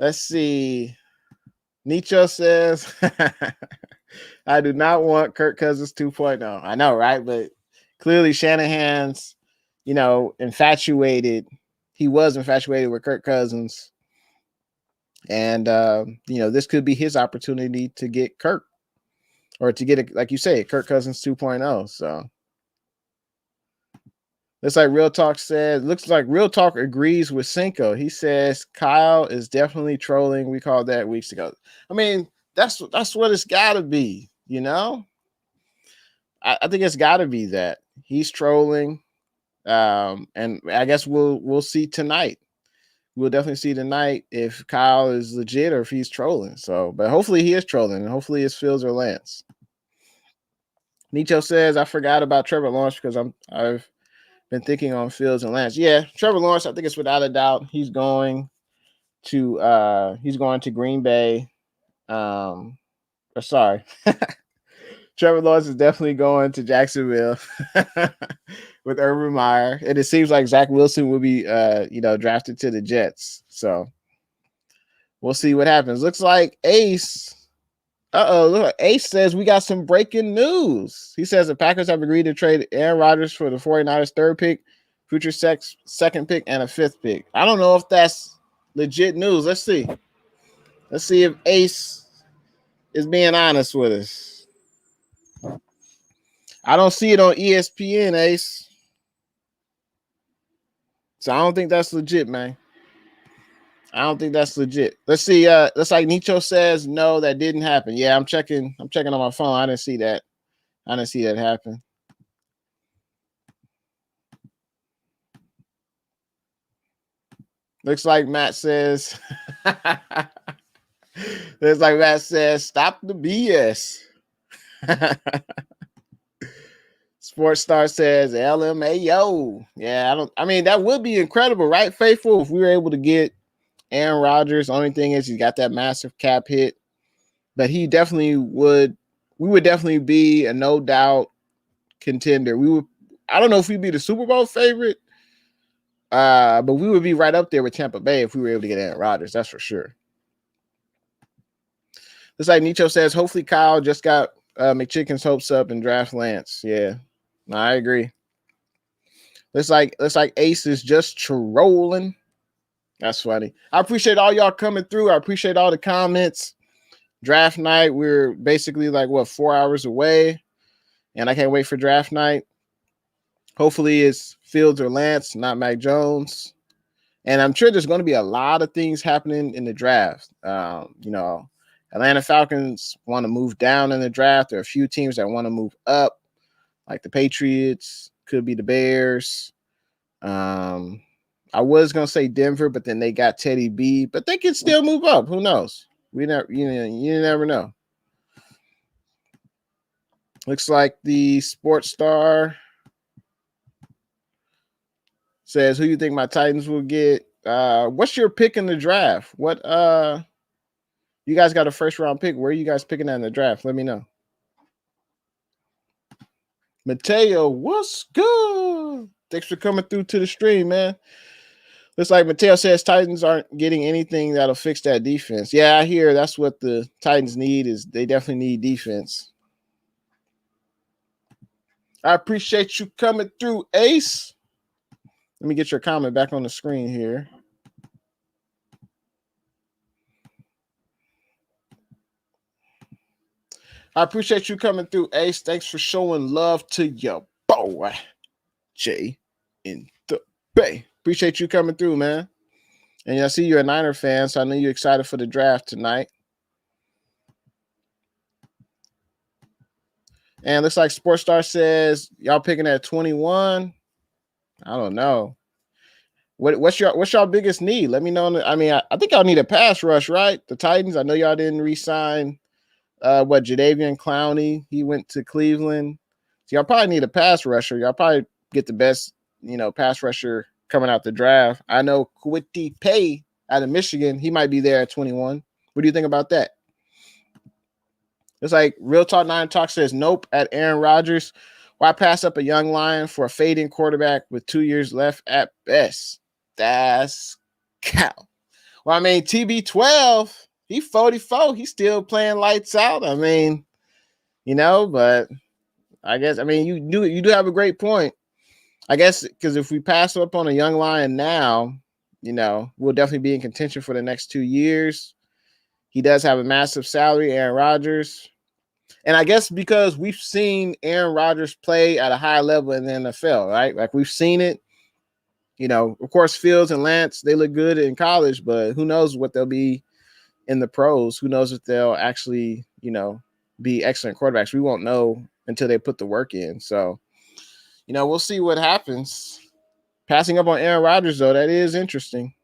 Speaker 1: Let's see. Nietzsche says, I do not want Kirk Cousins 2.0. I know, right? But clearly Shanahan's, infatuated. He was infatuated with Kirk Cousins. And, this could be his opportunity to get Kirk, or to get, like you say, Kirk Cousins 2.0. So looks like Real Talk agrees with Cinco. He says Kyle is definitely trolling. We called that weeks ago. I mean, that's what it's got to be, I think it's got to be that he's trolling. And I guess we'll see tonight. We'll definitely see tonight if Kyle is legit or if he's trolling. So, but hopefully he is trolling, and hopefully it's Fields or Lance. Nicho says, I forgot about Trevor Lawrence because I've been thinking on Fields and Lance. Yeah, Trevor Lawrence, I think it's without a doubt he's going to Green Bay. Or sorry. Trevor Lawrence is definitely going to Jacksonville with Urban Meyer. And it seems like Zach Wilson will be drafted to the Jets. So we'll see what happens. Looks like Ace. Look, Ace says we got some breaking news. He says the Packers have agreed to trade Aaron Rodgers for the 49ers third pick, future second pick, and a fifth pick. I don't know if that's legit news. Let's see. Let's see if Ace is being honest with us. I don't see it on ESPN, Ace. So I don't think that's legit, man. I don't think that's legit. Let's see. That's like Nicho says, no, that didn't happen. Yeah, I'm checking on my phone. I didn't see that. I didn't see that happen. Looks like Matt says. Looks like Matt says, stop the BS. Sports Star says LMAO. Yeah, I mean, that would be incredible, right? Faithful, if we were able to get Aaron Rodgers. The only thing is he's got that massive cap hit. But he definitely would. We would definitely be a no doubt contender. We would. I don't know if we'd be the Super Bowl favorite, but we would be right up there with Tampa Bay if we were able to get Aaron Rodgers. That's for sure. It's like Nicho says. Hopefully, Kyle just got McChicken's hopes up and draft Lance. Yeah, no, I agree. Looks like Ace is just trolling. That's funny. I appreciate all y'all coming through. I appreciate all the comments. Draft night, we're basically like 4 hours away, and I can't wait for draft night. Hopefully it's Fields or Lance, not Mac Jones. And I'm sure there's going to be a lot of things happening in the draft. Atlanta Falcons want to move down in the draft. There are a few teams that want to move up, like the Patriots, could be the Bears. I was going to say Denver, but then they got Teddy B, but they can still move up. Who knows? You never know. Looks like the Sports Star says, who you think my Titans will get? What's your pick in the draft? What you guys got a first round pick? Where are you guys picking at in the draft? Let me know. Mateo, what's good? Thanks for coming through to the stream, man. Looks like Mateo says Titans aren't getting anything that'll fix that defense. Yeah, I hear that's what the Titans need. Is they definitely need defense. I appreciate you coming through, Ace. Let me get your comment back on the screen here. I appreciate you coming through, Ace. Thanks for showing love to your boy, Jay in the Bay. Appreciate you coming through, man. And I see you're a Niner fan, so I know you're excited for the draft tonight. And looks like Sports Star says y'all picking at 21. I don't know. What's your biggest need? Let me know. I mean, I think y'all need a pass rush, right? The Titans. I know y'all didn't re-sign Jadeveon Clowney. He went to Cleveland. So y'all probably need a pass rusher. Y'all probably get the best, pass rusher coming out the draft. I know Kwity Paye out of Michigan. He might be there at 21. What do you think about that? It's like Real Talk 9 Talk says, nope, at Aaron Rodgers. Why pass up a young lion for a fading quarterback with 2 years left at best? That's cow. Well, I mean, TB12, he 44. He's still playing lights out. I mean, but I guess, you do have a great point. I guess because if we pass up on a young lion now, we'll definitely be in contention for the next 2 years. He does have a massive salary, Aaron Rodgers. And I guess because we've seen Aaron Rodgers play at a high level in the NFL, right? Like we've seen it. Of course, Fields and Lance, they look good in college, but who knows what they'll be in the pros? Who knows if they'll actually, be excellent quarterbacks? We won't know until they put the work in. So, we'll see what happens. Passing up on Aaron Rodgers, though, that is interesting.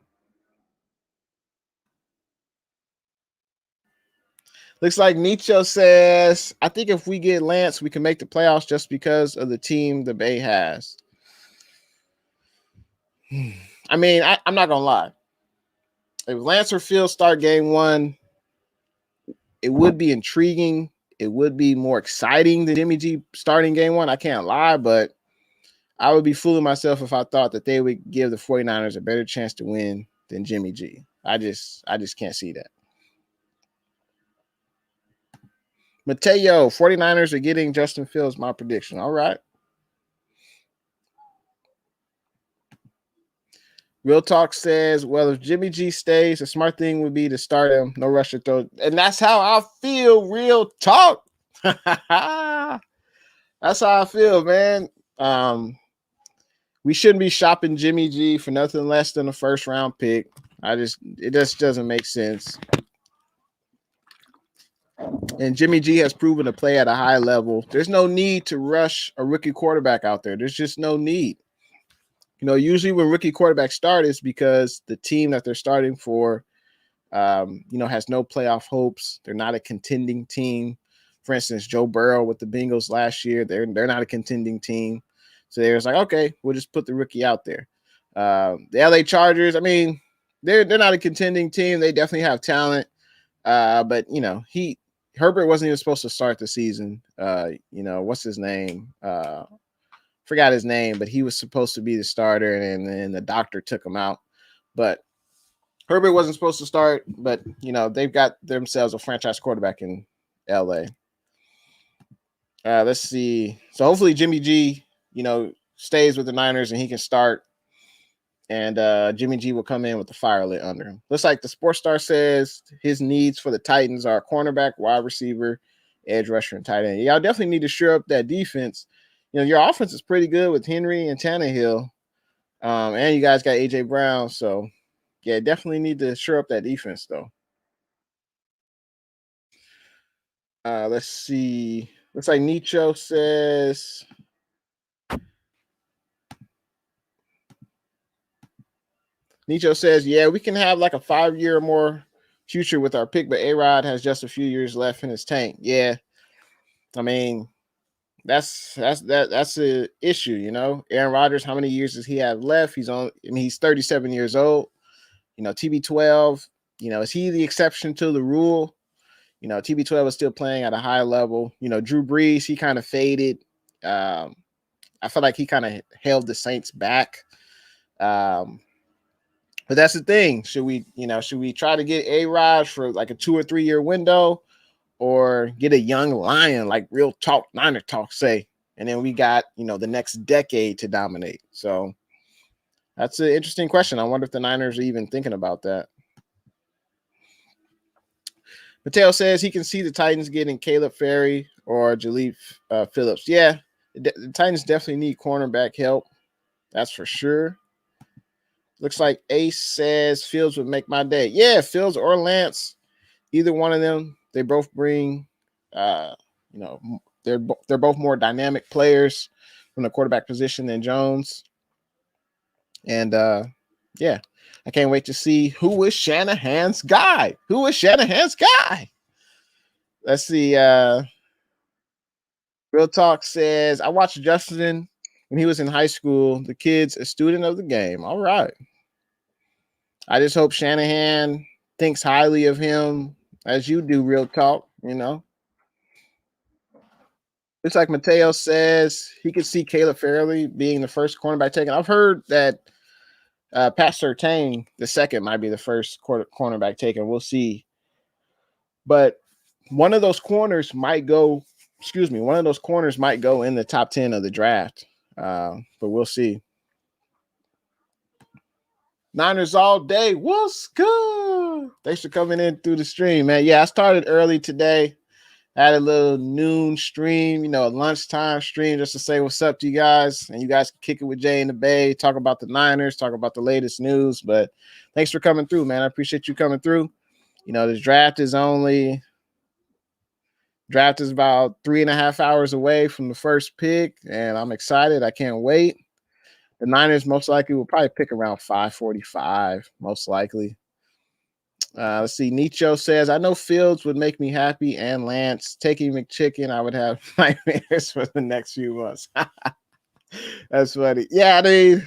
Speaker 1: Looks like Nietzsche says, I think if we get Lance, we can make the playoffs just because of the team the Bay has. I mean, I'm not going to lie. If Lance or Fields start game one, it would be intriguing. It would be more exciting than Jimmy G starting game one. I can't lie, but I would be fooling myself if I thought that they would give the 49ers a better chance to win than Jimmy G. I just can't see that. Mateo, 49ers are getting Justin Fields, my prediction. All right. Real Talk says, well, if Jimmy G stays, the smart thing would be to start him. No rush to throw. And that's how I feel, Real Talk. That's how I feel, man. We shouldn't be shopping Jimmy G for nothing less than a first round pick. It just doesn't make sense. And Jimmy G has proven to play at a high level. There's no need to rush a rookie quarterback out there. There's just no need. You know, usually when rookie quarterbacks start, it's because the team that they're starting for, has no playoff hopes. They're not a contending team. For instance, Joe Burrow with the Bengals last year, they're not a contending team. So they're just like, okay, we'll just put the rookie out there. The LA Chargers, I mean, they're not a contending team. They definitely have talent. But Herbert wasn't even supposed to start the season. What's his name? Forgot his name, but he was supposed to be the starter, and then the doctor took him out. But Herbert wasn't supposed to start, but they've got themselves a franchise quarterback in LA. Let's see. So hopefully Jimmy G, stays with the Niners and he can start. And Jimmy G will come in with the fire lit under him. Looks like the Sports Star says his needs for the Titans are cornerback, wide receiver, edge rusher, and tight end. Y'all definitely need to shore up that defense. Your offense is pretty good with Henry and Tannehill. And you guys got A.J. Brown. So, yeah, definitely need to shore up that defense, though. Let's see. Looks like Nietzsche says... Nietzsche says, yeah, we can have like a 5-year or more future with our pick, but A-Rod has just a few years left in his tank. Yeah. I mean, that's an issue, Aaron Rodgers, how many years does he have left? He's 37 years old. TB12, is he the exception to the rule? TB12 is still playing at a high level. Drew Brees, he kind of faded. I feel like he kind of held the Saints back. But that's the thing. Should we try to get A-Rod for like a 2 or 3 year window, or get a young lion like Real Talk, Niner Talk say, and then we got, the next decade to dominate. So that's an interesting question. I wonder if the Niners are even thinking about that. Mateo says he can see the Titans getting Caleb Ferry or Jaleel Phillips. Yeah, the Titans definitely need cornerback help. That's for sure. Looks like Ace says Fields would make my day. Yeah, Fields or Lance, either one of them. They both bring, they're both more dynamic players from the quarterback position than Jones. And yeah, I can't wait to see who is Shanahan's guy. Let's see. Real Talk says, I watched Justin when he was in high school. The kid's a student of the game. All right. I just hope Shanahan thinks highly of him, as you do, Real Talk, It's like Mateo says he could see Caleb Farley being the first cornerback taken. I've heard that Pat Surtain, the second, might be the first cornerback taken. We'll see. But one of those corners might go in the top 10 of the draft. But we'll see. Niners all day. What's good? Thanks for coming in through the stream, man. Yeah, I started early today. I had a little noon stream, a lunchtime stream just to say what's up to you guys. And you guys can kick it with Jay in the Bay, talk about the Niners, talk about the latest news. But thanks for coming through, man. I appreciate you coming through. The draft is about 3.5 hours away from the first pick, and I'm excited. I can't wait. The Niners most likely will probably pick around 5:45, most likely. Let's see. Nicho says, I know Fields would make me happy and Lance. Taking McChicken, I would have nightmares for the next few months. That's funny. Yeah, I mean,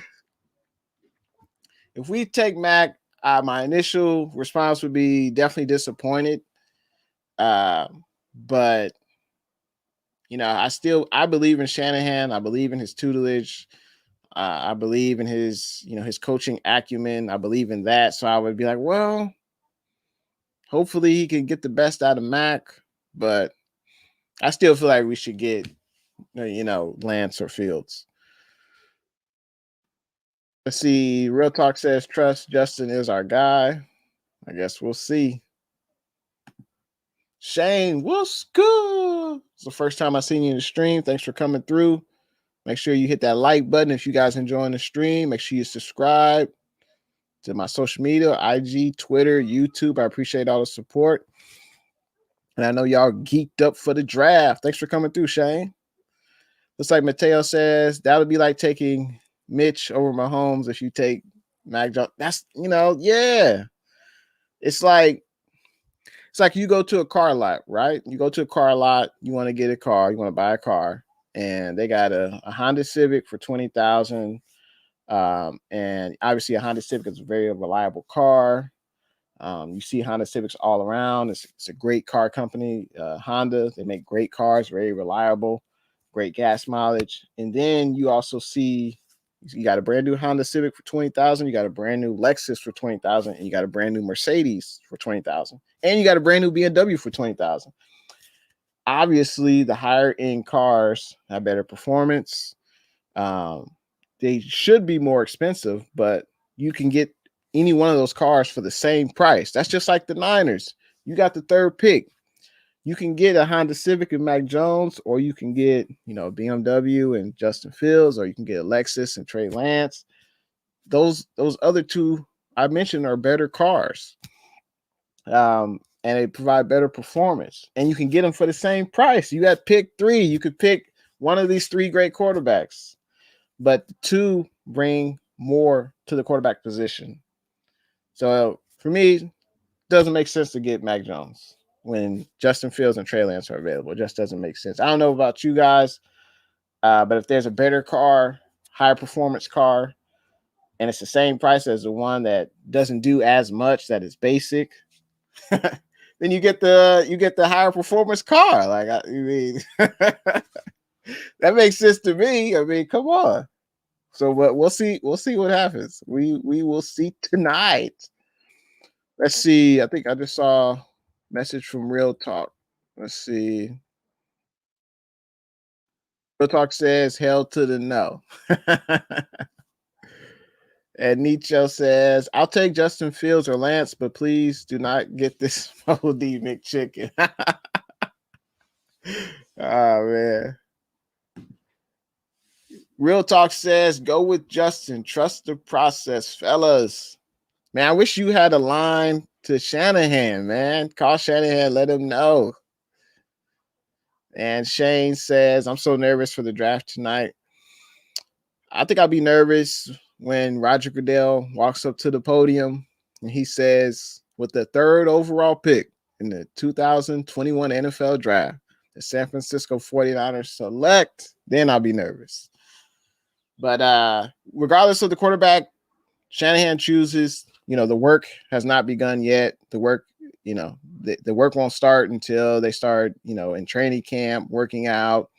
Speaker 1: if we take Mac, my initial response would be definitely disappointed. Uh, but I believe in Shanahan. I believe in his tutelage. I believe in his coaching acumen. I believe in that. So I would be like, well, hopefully he can get the best out of Mac, but I still feel like we should get, Lance or Fields. Let's see. Real Talk says, trust Justin is our guy. I guess we'll see. Shane, what's good? It's the first time I've seen you in the stream. Thanks for coming through. Make sure you hit that like button if you guys enjoying the stream. Make sure you subscribe to my social media, IG, Twitter, YouTube. I appreciate all the support. And I know y'all geeked up for the draft. Thanks for coming through, Shane. Looks like Mateo says that would be like taking Mitch over Mahomes if you take Mac Jones. That's, yeah. It's like you go to a car lot, right? You go to a car lot, you want to get a car, you want to buy a car, and they got a Honda Civic for $20,000. And obviously a Honda Civic is a very reliable car. You see Honda Civics all around. It's a great car company. Honda, they make great cars, very reliable, great gas mileage. And then you also see you got a brand new Honda Civic for $20,000. You got a brand new Lexus for $20,000, and you got a brand new Mercedes for $20,000, and you got a brand new BMW for $20,000. Obviously, the higher end cars have better performance. They should be more expensive, but you can get any one of those cars for the same price. That's just like the Niners. You got the third pick. You can get a Honda Civic and Mac Jones, or you can get, BMW and Justin Fields, or you can get a Lexus and Trey Lance. Those other two I mentioned are better cars. And they provide better performance. And you can get them for the same price. You got pick 3. You could pick one of these 3 great quarterbacks, but the 2 bring more to the quarterback position. So for me, it doesn't make sense to get Mac Jones when Justin Fields and Trey Lance are available. It just doesn't make sense. I don't know about you guys, but if there's a better car, higher performance car, and it's the same price as the one that doesn't do as much, that is basic, then you get the higher performance car. Like, I mean, that makes sense to me. I mean, come on. So, but we'll see. We'll see what happens. We will see tonight. Let's see. I think I just saw a message from Real Talk. Let's see. Real Talk says hell to the no. And Nietzsche says, I'll take Justin Fields or Lance, but please do not get this OD McChicken. Oh, man. Real Talk says, go with Justin. Trust the process, fellas. Man, I wish you had a line to Shanahan, man. Call Shanahan, let him know. And Shane says, I'm so nervous for the draft tonight. I think I'll be nervous when Roger Goodell walks up to the podium and he says, with the 3rd overall pick in the 2021 NFL draft, the San Francisco 49ers select, then I'll be nervous. But regardless of the quarterback Shanahan chooses, the work has not begun yet. The work, the work won't start until they start, in training camp, working out,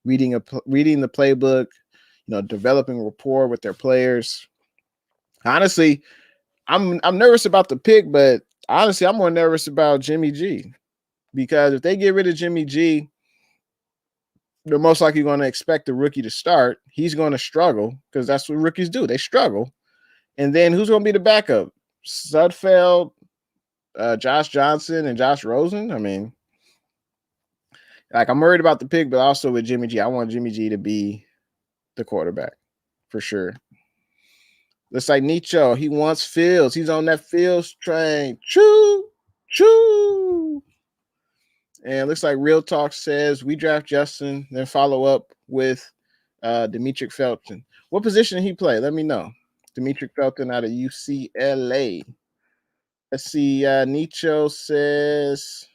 Speaker 1: reading the playbook, developing rapport with their players. Honestly, I'm nervous about the pick, but honestly, I'm more nervous about Jimmy G, because if they get rid of Jimmy G, they're most likely going to expect the rookie to start. He's going to struggle because that's what rookies do. They struggle. And then who's going to be the backup? Sudfeld, Josh Johnson, and Josh Rosen? I mean, like, I'm worried about the pick, but also with Jimmy G, I want Jimmy G to be the quarterback for sure. Looks like Nicho, he wants Fields. He's on that Fields train. Choo, choo. And looks like Real Talk says we draft Justin, then follow up with Demetric Felton. What position did he play? Let me know. Demetric Felton out of UCLA. Let's see. Nicho says.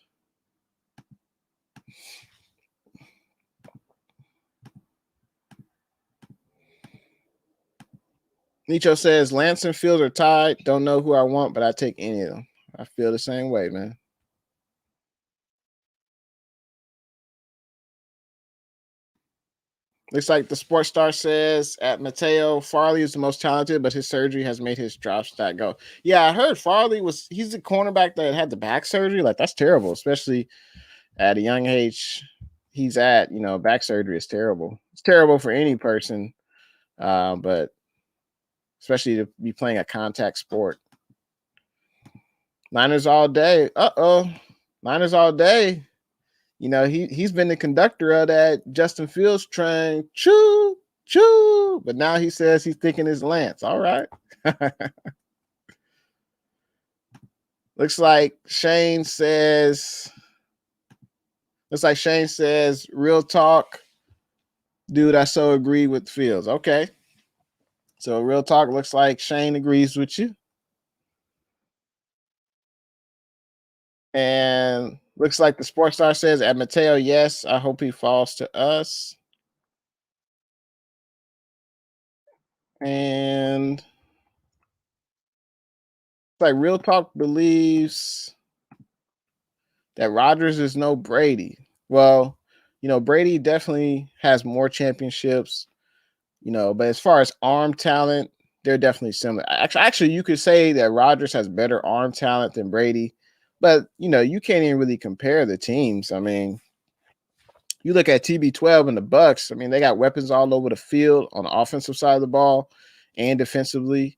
Speaker 1: Nicho says Lance and Fields are tied. Don't know who I want, but I take any of them. I feel the same way, man. Looks like the Sports Star says at Mateo, Farley is the most talented, but his surgery has made his drop stat go. Yeah, I heard Farley he's the cornerback that had the back surgery. Like, that's terrible, especially at a young age he's at. Back surgery is terrible. It's terrible for any person, but especially to be playing a contact sport. Niners all day. Niners all day. He's been the conductor of that Justin Fields train. Choo, choo. But now he says he's thinking it's Lance. All right. Looks like Shane says, real talk. Dude, I so agree with Fields. Okay. So real talk, looks like Shane agrees with you. And looks like the Sports Star says at Mateo, yes, I hope he falls to us. And like Real Talk believes that Rodgers is no Brady. Well, Brady definitely has more championships, but as far as arm talent, they're definitely similar. Actually, you could say that Rodgers has better arm talent than Brady, but you can't even really compare the teams. I mean, you look at TB12 and the Bucks. I mean, they got weapons all over the field on the offensive side of the ball and defensively,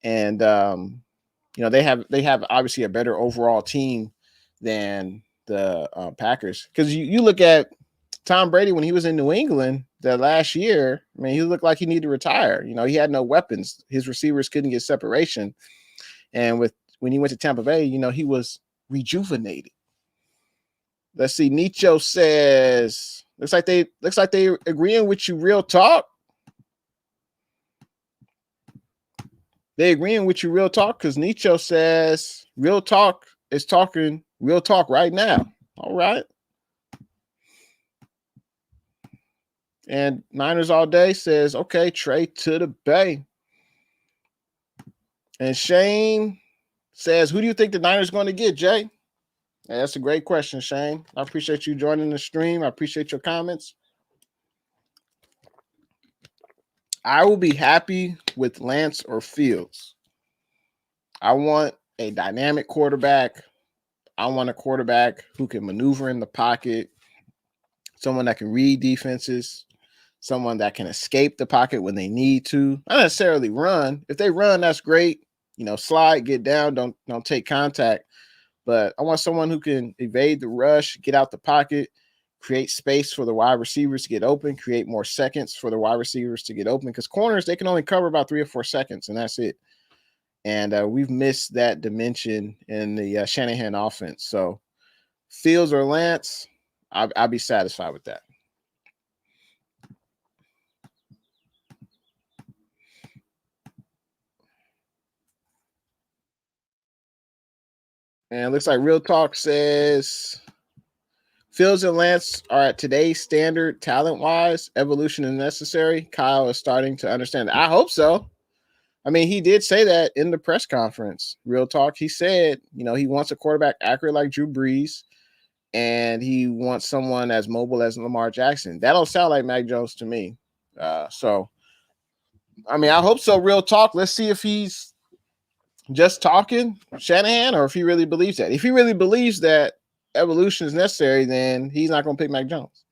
Speaker 1: and they have obviously a better overall team than the Packers. Because you look at Tom Brady when he was in New England the last year. I mean, he looked like he needed to retire. He had no weapons. His receivers couldn't get separation, and when he went to Tampa Bay, he was rejuvenated. Let's see. Nicho says, looks like they agreeing with you. Real talk. They agreeing with you. Real talk, because Nicho says real talk is talking real talk right now. All right. And Niners all day says, okay, Trey to the Bay. And Shane says, who do you think the Niners going to get, Jay? Yeah, that's a great question, Shane. I appreciate you joining the stream. I appreciate your comments. I will be happy with Lance or Fields. I want a dynamic quarterback. I want a quarterback who can maneuver in the pocket, someone that can read defenses, someone that can escape the pocket when they need to. Not necessarily run. If they run, that's great. Slide, get down, don't take contact. But I want someone who can evade the rush, get out the pocket, create space for the wide receivers to get open, create more seconds for the wide receivers to get open. Because corners, they can only cover about 3 or 4 seconds, and that's it. And we've missed that dimension in the Shanahan offense. So Fields or Lance, I'll be satisfied with that. And it looks like Real Talk says Fields and Lance are at today's standard talent-wise. Evolution is necessary. Kyle is starting to understand. I hope so. I mean, he did say that in the press conference. Real Talk. He said, he wants a quarterback accurate like Drew Brees, and he wants someone as mobile as Lamar Jackson. That don't sound like Mac Jones to me. So, I mean, I hope so. Real Talk. Let's see if he's just talking Shanahan or if he really believes that. If he really believes that evolution is necessary, then he's not going to pick Mac Jones.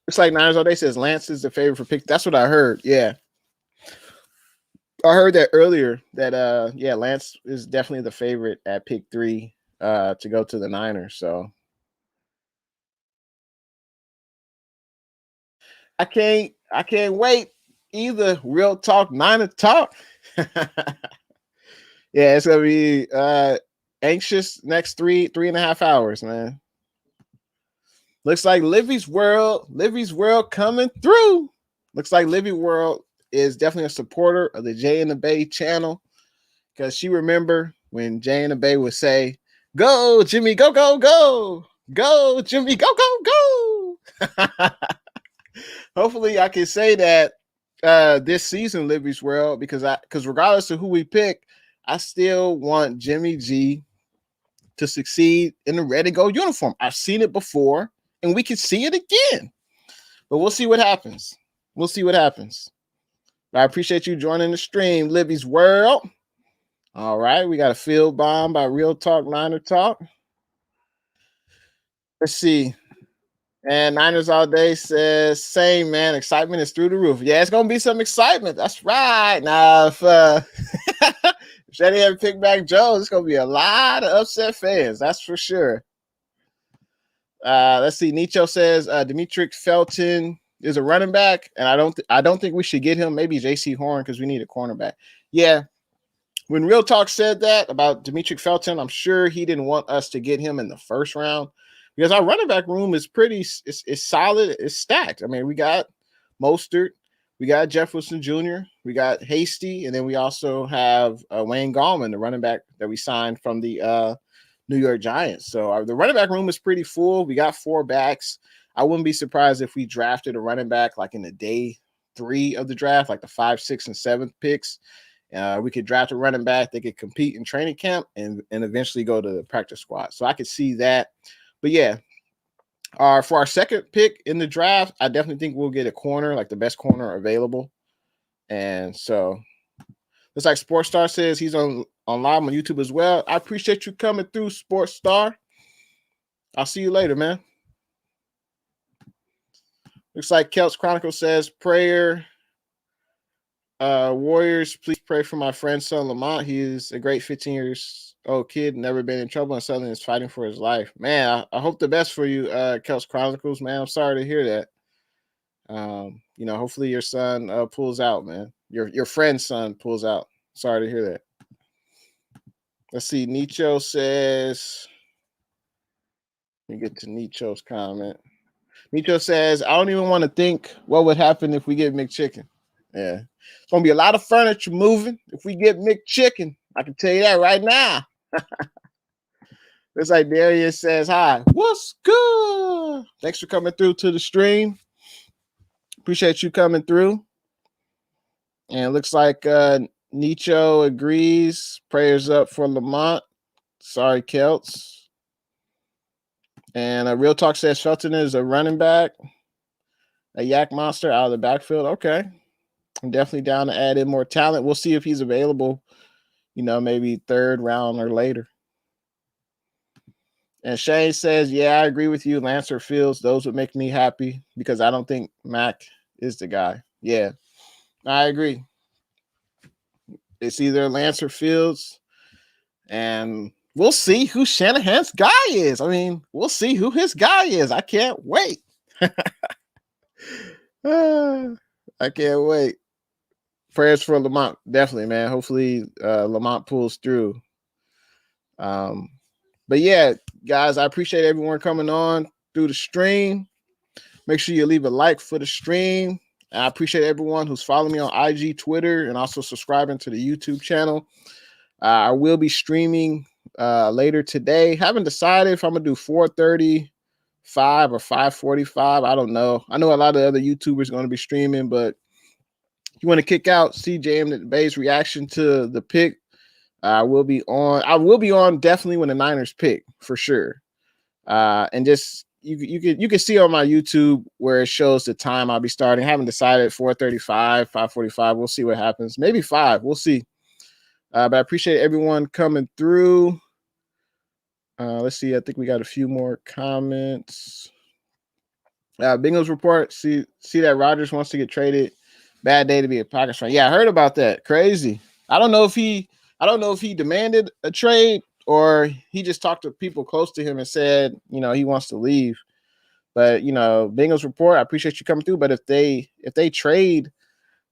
Speaker 1: Looks like Niners all day says Lance is the favorite for pick. That's what I heard. Yeah. I heard that earlier that Lance is definitely the favorite at pick 3 to go to the Niners. So I can't wait either. Real talk, Niner talk. Yeah, it's gonna be anxious next 3.5 hours, man. Looks like Livy's World coming through. Looks like Livy World is definitely a supporter of the Jay and the Bay channel. because she remember when Jay and the Bay would say, "Go, Jimmy, go, go, go, go, Jimmy, go, go, go." Hopefully, I can say that this season, Libby's World, because regardless of who we pick, I still want Jimmy G to succeed in the red and gold uniform. I've seen it before, and we can see it again. But we'll see what happens. We'll see what happens. I appreciate you joining the stream, Libby's World. All right, we got a field bomb by Real Talk Niner Talk. Let's see. And Niners All Day says, same, man. Excitement is through the roof. Yeah, it's going to be some excitement. That's right. Now, if Shetty haven't picked back Jones, it's going to be a lot of upset fans. That's for sure. Let's see. Nicho says, Demetric Felton is a running back, and I don't think we should get him. Maybe J.C. Horn because we need a cornerback. Yeah. When Real Talk said that about Demetric Felton, I'm sure he didn't want us to get him in the first round because our running back room is it's solid. It's stacked. I mean, we got Mostert, we got Jeff Wilson Jr., we got Hasty, and then we also have Wayne Gallman, the running back that we signed from the New York Giants. So the running back room is pretty full. We got 4 backs. I wouldn't be surprised if we drafted a running back like in the day 3 of the draft, like the 5, 6, and 7th picks. We could draft a running back. They could compete in training camp and eventually go to the practice squad. So I could see that. But yeah, for our second pick in the draft, I definitely think we'll get a corner, like the best corner available. And so looks like Sports Star says he's on live on YouTube as well. I appreciate you coming through, Sports Star. I'll see you later, man. Looks like Kelts Chronicle says prayer. Warriors, please pray for my friend's son Lamont. He is a great 15 years old kid, never been in trouble, and suddenly is fighting for his life. Man, I hope the best for you, Kelts Chronicles. Man, I'm sorry to hear that. Hopefully your son pulls out, man. Your friend's son pulls out. Sorry to hear that. Let's see. Nicho says, let me get to Nicho's comment. Nicho says, I don't even want to think what would happen if we get McChicken. Yeah. It's going to be a lot of furniture moving if we get McChicken. I can tell you that right now. It's like Darius says, hi. What's good? Thanks for coming through to the stream. Appreciate you coming through. And it looks like Nicho agrees. Prayers up for Lamont. Sorry, Celts. And Real Talk says Felton is a running back. A yak monster out of the backfield. Okay. I'm definitely down to add in more talent. We'll see if he's available, maybe 3rd round or later. And Shane says, yeah, I agree with you. Lancer Fields, those would make me happy because I don't think Mac is the guy. Yeah, I agree. It's either Lancer Fields, and we'll see who Shanahan's guy is. I mean, we'll see who his guy is. I can't wait. I can't wait. Prayers for Lamont, definitely, man. Hopefully, Lamont pulls through. But yeah, guys, I appreciate everyone coming on through the stream. Make sure you leave a like for the stream. And I appreciate everyone who's following me on IG, Twitter, and also subscribing to the YouTube channel. I will be streaming later today. Haven't decided if I'm gonna do 4:35 or 5:45. I don't know. I know a lot of other YouTubers are going to be streaming, but you want to kick out CJ and the Bay's reaction to the pick, I will be on definitely when the Niners pick for sure. And just you can see on my YouTube where it shows the time I'll be starting. I haven't decided 4:35, 5:45. We'll see what happens. Maybe 5. We'll see. But I appreciate everyone coming through. Let's see. I think we got a few more comments. Bengals report. See that Rodgers wants to get traded. Bad day to be a Packers fan. Yeah, I heard about that. Crazy. I don't know if he demanded a trade or he just talked to people close to him and said, he wants to leave. But Bengals report. I appreciate you coming through. But if they trade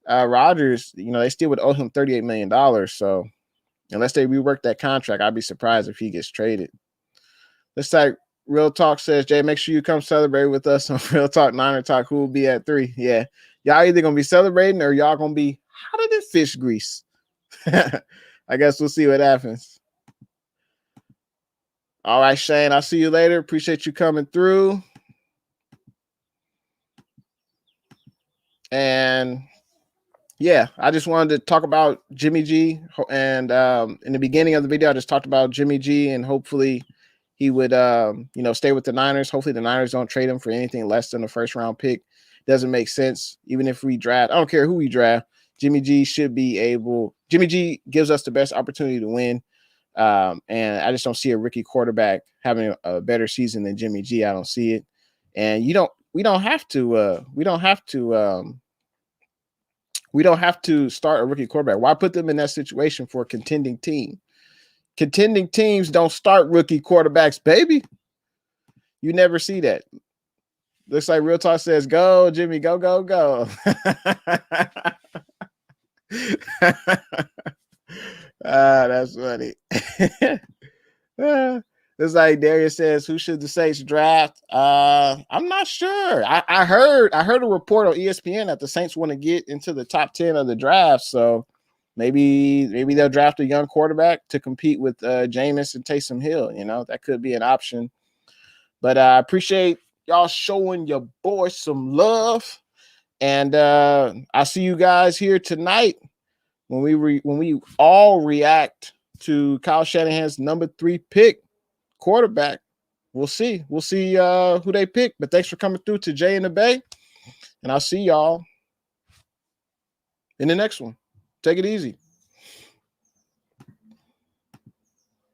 Speaker 1: Rodgers, they still would owe him $38 million. So unless they rework that contract, I'd be surprised if he gets traded. Let's like Real Talk says, Jay, make sure you come celebrate with us on Real Talk Niner Talk. Who will be at 3? Yeah. Y'all either going to be celebrating or y'all going to be hotter than fish grease. I guess we'll see what happens. All right, Shane, I'll see you later. Appreciate you coming through. And yeah, I just wanted to talk about Jimmy G. And in the beginning of the video, I just talked about Jimmy G, and hopefully he would, stay with the Niners. Hopefully the Niners don't trade him for anything less than a first round pick. Doesn't make sense. Even if we draft, I don't care who we draft, Jimmy G should be able. Jimmy G gives us the best opportunity to win. And I just don't see a rookie quarterback having a better season than Jimmy G. I don't see it. And we don't have to start a rookie quarterback. Why put them in that situation for a contending team? Contending teams don't start rookie quarterbacks, baby. You never see that. Looks like Real Talk says, go, Jimmy, go, go, go. That's funny. It's like Darius says, who should the Saints draft? I'm not sure. I heard a report on ESPN that the Saints want to get into the top 10 of the draft. So maybe they'll draft a young quarterback to compete with Jameis and Taysom Hill. That could be an option. But I appreciate y'all showing your boy some love. And I'll see you guys here tonight when we all react to Kyle Shanahan's number 3 pick quarterback. We'll see who they pick. But thanks for coming through to Jay in the Bay, and I'll see y'all in the next one. Take it easy.